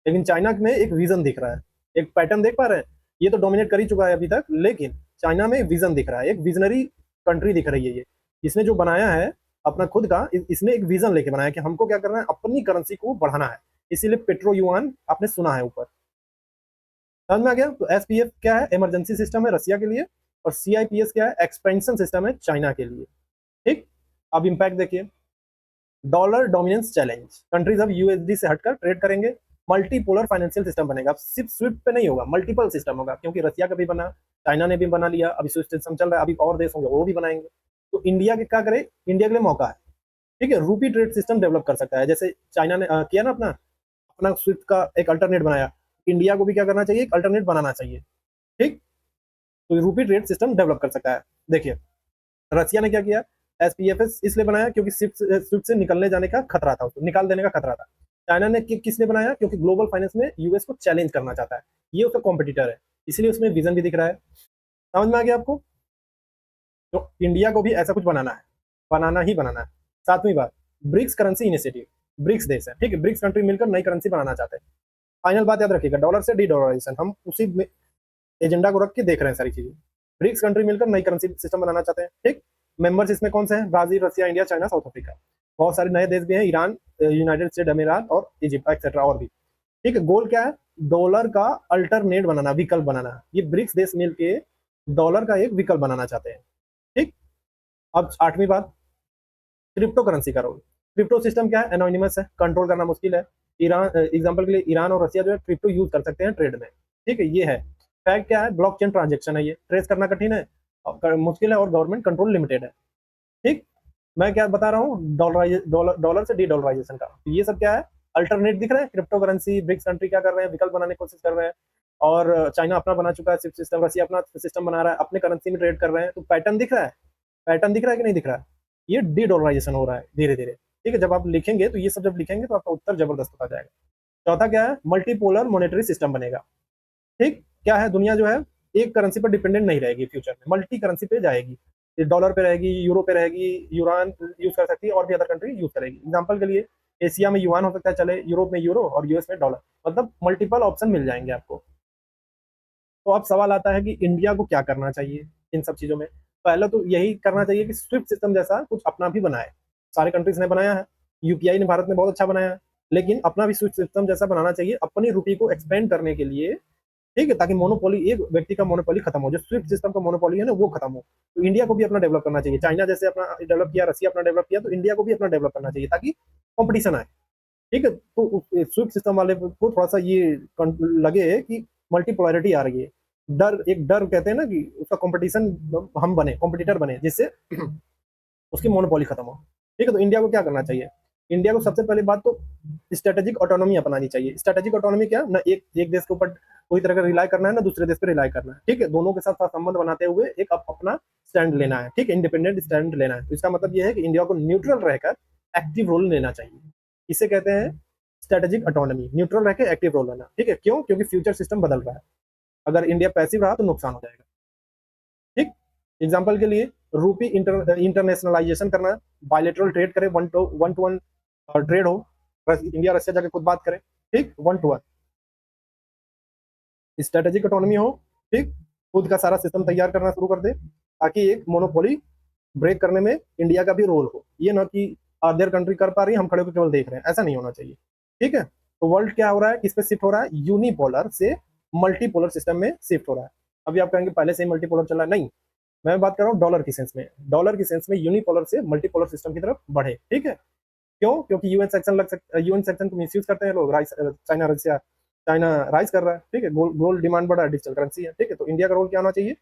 Speaker 2: लेकिन चाइना में एक विजन दिख रहा है, एक पैटर्न देख पा रहे हैं। ये तो डोमिनेट कर ही चुका है अभी तक, लेकिन चाइना में विजन दिख रहा है, एक विजनरी कंट्री दिख रही है ये। इसने जो बनाया है अपना खुद का, इसने एक विजन लेके बनाया कि हमको क्या करना है, अपनी करेंसी को बढ़ाना है, इसीलिए पेट्रो युआन आपने सुना है ऊपर। समझ में आ गया? तो एसपीएफ क्या है? इमरजेंसी सिस्टम है रसिया के लिए, और सीआईपीएस क्या है? एक्सपेंशन सिस्टम है चाइना के लिए। ठीक। अब इम्पैक्ट देखिए, डॉलर डोमिनेंस चैलेंज, कंट्रीज अब यूएसडी से हटकर ट्रेड करेंगे, मल्टीपोलर फाइनेंशियल सिस्टम बनेगा। अब सिर्फ स्विफ्ट पे नहीं होगा, मल्टीपल सिस्टम होगा, क्योंकि रसिया का भी बना, चाइना ने भी बना लिया, अभी स्विफ्ट सिस्टम चल रहा है, अभी और देश होंगे वो भी बनाएंगे। तो इंडिया के क्या करे? इंडिया के लिए मौका है। ठीक है, रूपी ट्रेड सिस्टम डेवलप कर सकता है, जैसे चाइना ने किया ना, अपना अपना स्विफ्ट का एक अल्टरनेट बनाया। इंडिया को भी क्या करना चाहिए? एक अल्टरनेट बनाना चाहिए। ठीक। तो रूपी ट्रेड सिस्टम डेवलप कर सकता है। देखिए, रसिया ने क्या किया? एसपीएफएस इसलिए बनाया क्योंकि स्विफ्ट से निकलने जाने का खतरा था, उसको निकाल देने का खतरा था। चाइना ने किसने बनाया? क्योंकि ग्लोबल फाइनेंस में यूएस को चैलेंज करना चाहता है, ये उसका कॉम्पिटिटर है, इसलिए उसमें विजन भी दिख रहा है। समझ में आ गया आपको? तो इंडिया को भी ऐसा कुछ बनाना है, बनाना ही बनाना है। सातवीं बात, ब्रिक्स करेंसी इनिशिएटिव, ब्रिक्स देश है, ठीक है, ब्रिक्स कंट्री मिलकर नई करेंसी बनाना चाहते हैं। फाइनल बात याद रखिएगा, डॉलर से डी डॉलराइजेशन, हम उसी एजेंडा को रख के देख रहे हैं सारी चीजें। ब्रिक्स कंट्री मिलकर नई करेंसी सिस्टम बनाना चाहते हैं। ठीक। मेंबर्स इसमें कौन से हैं? ब्राजील, रसिया, इंडिया, चाइना, साउथ अफ्रीका। बहुत सारे नए देश भी हैं, ईरान, यूनाइटेड स्टेट अमीरात और इजिप्ट एक्सेट्रा और भी। ठीक है। गोल क्या है? डॉलर का अल्टरनेट बनाना, विकल्प बनाना। ये ब्रिक्स देश मिलके डॉलर का एक विकल्प बनाना चाहते हैं। ठीक। अब आठवीं बात, क्रिप्टो करेंसी का रोल। क्रिप्टो सिस्टम क्या है? एनोनिमस है, कंट्रोल करना मुश्किल है। ईरान एग्जांपल के लिए ईरान और रसिया जो है क्रिप्टो यूज कर सकते हैं ट्रेड में। ठीक है, ये है फैक्ट। क्या है? ब्लॉकचेन ट्रांजेक्शन है, ये ट्रेस करना कठिन है, मुश्किल है, और गवर्नमेंट कंट्रोल लिमिटेड है। ठीक। मैं क्या बता रहा हूँ? डॉलर से डी डॉलराइजेशन का, तो ये सब क्या है? अल्टरनेट दिख रहा है, क्रिप्टो करेंसी। ब्रिक्स कंट्री क्या कर रहे हैं? विकल्प बनाने की कोशिश कर रहे हैं। और चाइना अपना बना चुका है सिस्टम, रसिया अपना सिस्टम बना रहा है, अपने करेंसी में ट्रेड कर रहे हैं। तो पैटर्न दिख रहा है, पैटर्न दिख रहा है कि नहीं दिख रहा है? ये डी डॉलराइजेशन हो रहा है धीरे धीरे। ठीक है, जब आप लिखेंगे तो ये सब जब लिखेंगे तो आपका उत्तर जबरदस्त होता जाएगा। चौथा क्या है? मल्टीपोलर मॉनेटरी सिस्टम बनेगा। ठीक। क्या है? दुनिया जो है एक करेंसी पर डिपेंडेंट नहीं रहेगी, फ्यूचर में मल्टी करेंसी पे जाएगी। डॉलर पे रहेगी, यूरो पे रहेगी, यूरान यूज कर सकती है, और भी अदर कंट्री यूज करेगी। एग्जांपल के लिए एशिया में युआन हो सकता है चले, यूरोप में यूरो, और यूएस में डॉलर, मतलब मल्टीपल ऑप्शन मिल जाएंगे आपको। तो अब सवाल आता है कि इंडिया को क्या करना चाहिए इन सब चीजों में? पहले तो यही करना चाहिए कि स्विफ्ट सिस्टम जैसा कुछ अपना भी बनाए। सारे कंट्रीज ने बनाया है, यूपीआई ने भारत ने बहुत अच्छा बनाया है, लेकिन अपना भी स्विफ्ट सिस्टम जैसा बनाना चाहिए अपनी रुपये को एक्सपेंड करने के लिए। ठीक है, ताकि मोनोपोली, एक व्यक्ति का मोनोपोली खत्म हो, जो स्विफ्ट सिस्टम का मोनोपोली है ना, वो खत्म हो। तो इंडिया को भी अपना डेवलप करना चाहिए, चाइना जैसे अपना डेवलप किया, रसिया अपना डेवलप किया, तो इंडिया को भी अपना डेवलप करना चाहिए, ताकि कॉम्पिटिशन आए। ठीक है, तो स्विफ्ट सिस्टम वाले को थोड़ा सा ये लगे कि मल्टीपोलैरिटी आ रही है, डर, एक डर कहते हैं ना, कि उसका कंपटीशन, हम बने कॉम्पिटिटर बने, जिससे उसकी मोनोपोली खत्म हो। ठीक है, तो इंडिया को क्या करना चाहिए? इंडिया को सबसे पहली बात तो स्ट्रेटेजिक ऑटोनॉमी अपनानी चाहिए। स्ट्रेटेजिक ऑटोनॉमी क्या? ना एक देश के ऊपर कोई तरह का रिलाई करना है, ना दूसरे देश पे रिलाई करना है। ठीक है, दोनों के साथ संबंध बनाते हुए एक अपना स्टैंड लेना है। ठीक है, इंडिपेंडेंट स्टैंड लेना है। तो इसका मतलब यह है कि इंडिया को न्यूट्रल रहकर एक्टिव रोल लेना चाहिए। इसे कहते हैं स्ट्रेटेजिक ऑटोनॉमी, न्यूट्रल रहकर एक्टिव रोल लेना। ठीक है, क्यों? क्योंकि फ्यूचर सिस्टम बदल रहा है, अगर इंडिया पैसिव रहा तो नुकसान हो जाएगा। ठीक। एग्जाम्पल के लिए रूपी इंटरनेशनलाइजेशन करना, बायलेटरल ट्रेड करे, वन टू वन ट्रेड हो, इंडिया रशिया जाके खुद बात करे। ठीक, one two one strategic economy हो। ठीक, खुद का सारा सिस्टम तैयार करना शुरू कर दे, ताकि एक मोनोपोली ब्रेक करने में इंडिया का भी रोल हो। ये ना कि अदर कंट्री कर पा रही है, हम खड़े होकर केवल देख रहे हैं, ऐसा नहीं होना चाहिए। ठीक है, तो वर्ल्ड क्या हो रहा है, किस पे शिफ्ट हो रहा है? यूनिपोलर से मल्टीपोलर सिस्टम में शिफ्ट हो रहा है। अभी आप कहेंगे पहले से ही मल्टीपोलर चल रहा है, नहीं, मैं बात कर रहा हूँ डॉलर की सेंस में। डॉलर की सेंस में यूनिपोलर से मल्टीपोलर सिस्टम की तरफ बढ़े। ठीक है, क्यों? क्योंकि यूएन सेक्शन लग सकता है, यूएन सेक्शन को मिसयूज करते हैं लोग, चाइना रशिया, चाइना राइज कर रहा है। ठीक है, गोल्ड डिमांड बढ़ा है, डिजिटल करेंसी है। ठीक है, तो इंडिया का रोल क्या होना चाहिए?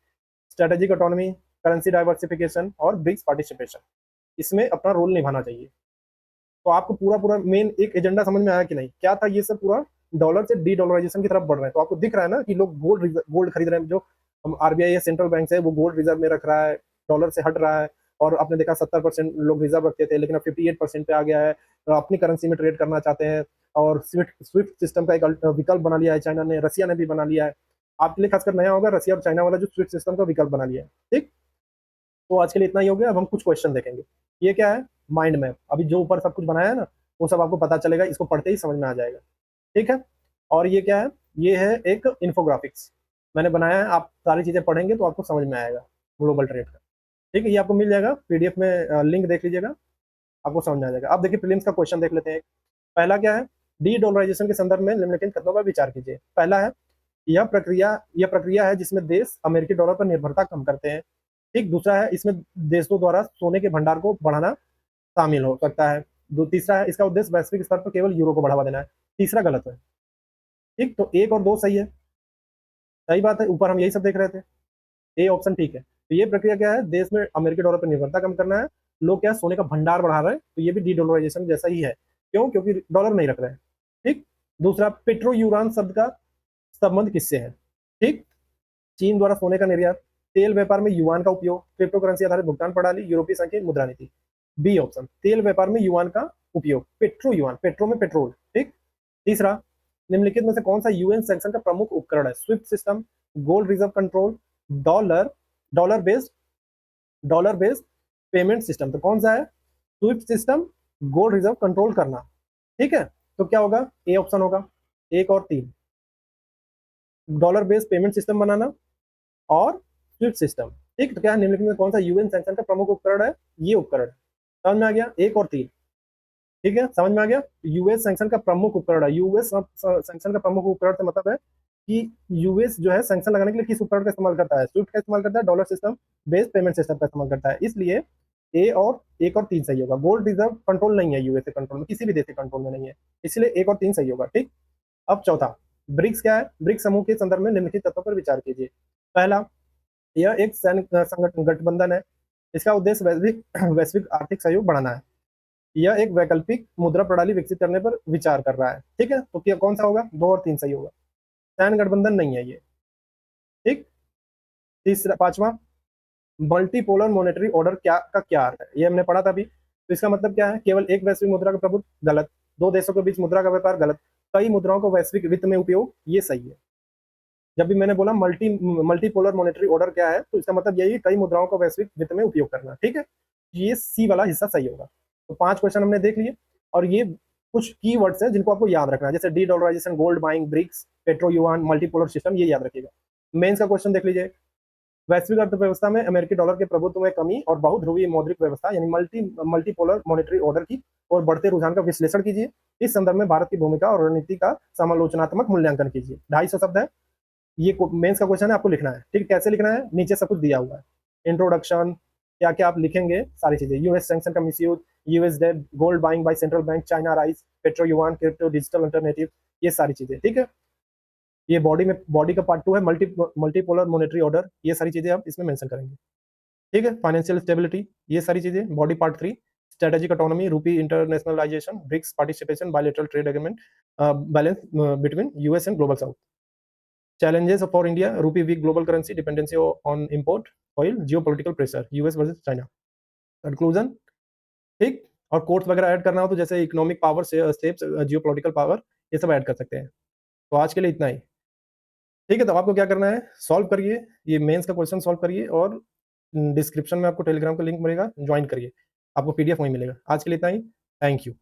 Speaker 2: स्ट्रेटेजिक ऑटोनॉमी, करेंसी डाइवर्सिफिकेशन और ब्रिक्स पार्टिसिपेशन, इसमें अपना रोल निभाना चाहिए। तो आपको पूरा पूरा मेन एक एजेंडा समझ में आया कि नहीं? क्या था ये सब? पूरा डॉलर से डी डॉलराइजेशन की तरफ बढ़ रहे हैं। तो आपको दिख रहा है ना कि लोग गोल्ड खरीद रहे हैं, जो आरबीआई या सेंट्रल बैंक है वो गोल्ड रिजर्व में रख रहा है, डॉलर से हट रहा है। और आपने देखा 70% लोग रिजर्व रखते थे, लेकिन अब 58% पे आ गया है, तो अपनी करेंसी में ट्रेड करना चाहते हैं। और स्विफ्ट स्विफ्ट सिस्टम का एक विकल्प बना लिया है चाइना ने, रसिया ने भी बना लिया है। आपके लिए खासकर नया होगा, रसिया और चाइना वाला जो स्विफ्ट सिस्टम का विकल्प बना लिया है। ठीक, तो आज के लिए इतना ही हो गया। अब हम कुछ क्वेश्चन देखेंगे। ये क्या है? Mind map. अभी जो ऊपर सब कुछ बनाया है ना, वो सब आपको पता चलेगा, इसको पढ़ते ही समझ में आ जाएगा। ठीक है, और ये क्या है? ये है एक इन्फोग्राफिक्स मैंने बनाया है, आप सारी चीजें पढ़ेंगे तो आपको समझ में आएगा ग्लोबल ट्रेड का। ठीक है, ये आपको मिल जाएगा पीडीएफ में, लिंक देख लीजिएगा, आपको समझ में आ जाएगा। अब देखिए प्रीलिम्स का क्वेश्चन देख लेते हैं। पहला क्या है? डी डॉलराइजेशन के संदर्भ में निम्नलिखित कथनों पर विचार कीजिए। पहला है, यह प्रक्रिया है जिसमें देश अमेरिकी डॉलर पर निर्भरता कम करते हैं। ठीक। दूसरा है, इसमें देशों द्वारा सोने के भंडार को बढ़ाना शामिल हो सकता है। तीसरा है, इसका उद्देश्य वैश्विक स्तर पर केवल यूरो को बढ़ावा देना है। तीसरा गलत है। ठीक। तो 1 और 2 सही है, सही बात है, ऊपर हम यही सब देख रहे थे। ए ऑप्शन ठीक है। तो ये प्रक्रिया क्या है, देश में अमेरिकी डॉलर पर निर्भरता कम करना है। लोग क्या सोने का भंडार बढ़ा रहे हैं, तो ये भी डी डॉलराइजेशन जैसा ही है। क्यों? क्योंकि डॉलर नहीं रख रहे हैं। ठीक। दूसरा, पेट्रो यूरान शब्द का संबंध किससे है? ठीक। चीन द्वारा सोने का निर्यात, तेल व्यापार में युआन का उपयोग, क्रिप्टो करेंसी आधारित भुगतान प्रणाली, यूरोपीय संघ की मुद्रा नीति। बी ऑप्शन, तेल व्यापार में युआन का उपयोग, पेट्रो युआन, पेट्रो में पेट्रोल। ठीक। तीसरा, निम्नलिखित में से कौन सा यूएन सैंक्शन का प्रमुख उपकरण है? Swift system, gold reserve control, dollar dollar based payment system. तो कौन सा है? Swift system, gold reserve control करना। ठीक है। तो क्या होगा? ए ऑप्शन होगा, 1 और 3, डॉलर बेस्ड पेमेंट सिस्टम बनाना और स्विफ्ट सिस्टम। ठीक। तो क्या है, निम्नलिखित में कौन सा यूएन सैंक्शन का प्रमुख उपकरण है? ये उपकरण। समझ में आ गया? 1 और 3। ठीक है, समझ में आ गया। यूएस सैंक्शन का प्रमुख उपकरण है। यूएस सैंक्शन का प्रमुख उपकरण से मतलब है कि यूएस जो है सैंक्शन लगाने के लिए किस उपकरण का इस्तेमाल करता है? स्विफ्ट का इस्तेमाल करता है, dollar system based payment system का इस्तेमाल करता है। इसलिए ए और 1 और 3 सही होगा। गोल्ड रिजर्व कंट्रोल नहीं है यूएस के कंट्रोल में, किसी भी देश के कंट्रोल में नहीं है, इसलिए 1 और 3 सही होगा। ठीक। अब चौथा, ब्रिक्स क्या है? ब्रिक्स समूह के संदर्भ में निम्नलिखित तत्वों पर विचार कीजिए। पहला, यह एक सैन्य संगठन गठबंधन है। इसका उद्देश्य वैश्विक वैश्विक आर्थिक सहयोग बढ़ाना है। यह एक वैकल्पिक मुद्रा प्रणाली विकसित करने पर विचार कर रहा है। ठीक है। तो क्या कौन सा होगा? 2 और 3 सही होगा। सैन्य गठबंधन नहीं है ये। ठीक। तीसरा, पांचवा, मल्टीपोलर मॉनेटरी ऑर्डर क्या अर्थ है? ये हमने पढ़ा था अभी। तो इसका मतलब क्या है? केवल एक वैश्विक मुद्रा का प्रभुत्व, गलत। 2 देशों के बीच मुद्रा का व्यापार, गलत। कई मुद्राओं को वैश्विक वित्त में उपयोग, ये सही है। जब भी मैंने बोला मल्टीपोलर मॉनेटरी ऑर्डर क्या है, तो इसका मतलब यही है, कई मुद्राओं को वैश्विक वित्त में उपयोग करना। ठीक है। ये सी वाला हिस्सा सही होगा। तो 5 क्वेश्चन हमने देख लिए, और ये कुछ की वर्ड्स हैं जिनको आपको याद रखना है, जैसे de dollarization, gold buying, BRICS, petro yuan, multipolar system, ये याद रखिएगा। मेंस का क्वेश्चन देख लीजिए। वैश्विक अर्थव्यवस्था में अमेरिकी डॉलर के प्रभुत्व में कमी और बहुध्रुवीय मौद्रिक व्यवस्था यानी मल्टीपोलर मॉनेटरी ऑर्डर की और बढ़ते रुझान का विश्लेषण कीजिए। इस संदर्भ में भारत की भूमिका और रणनीति का समालोचनात्मक मूल्यांकन कीजिए। 250 शब्द है। ये मेंस का क्वेश्चन है, आपको लिखना है। ठीक। कैसे लिखना है? नीचे सब कुछ दिया हुआ है, इंट्रोडक्शन, क्या क्या आप लिखेंगे, सारी चीजें। यूएस सैंक्शन का misuse, US debt, gold buying by central bank, China rise, petro yuan, crypto, digital alternative, ये सारी चीजें। ठीक है। ये बॉडी का पार्ट 2 है, मल्टीपोलर मॉनेटरी ऑर्डर, ये सारी चीजें आप इसमें मेंशन करेंगे। ठीक है। फाइनेंशियल स्टेबिलिटी, ये सारी चीजें। Body part 3, strategic autonomy, rupee internationalization, BRICS participation, bilateral trade agreement, balance between US and global south, challenges for India, rupee weak global currency, dependency on import oil, geopolitical pressure, US versus China. Conclusion. ठीक। और course वगैरह add करना हो तो जैसे economic power, steps, geopolitical power, ये सब add कर सकते हैं। तो आज के लिए इतना ही। ठीक है। तो आपको क्या करना है, सॉल्व करिए, ये मेंस का क्वेश्चन सॉल्व करिए, और डिस्क्रिप्शन में आपको टेलीग्राम का लिंक मिलेगा, ज्वाइन करिए, आपको पीडीएफ वहीं मिलेगा। आज के लिए इतना ही। Thank you.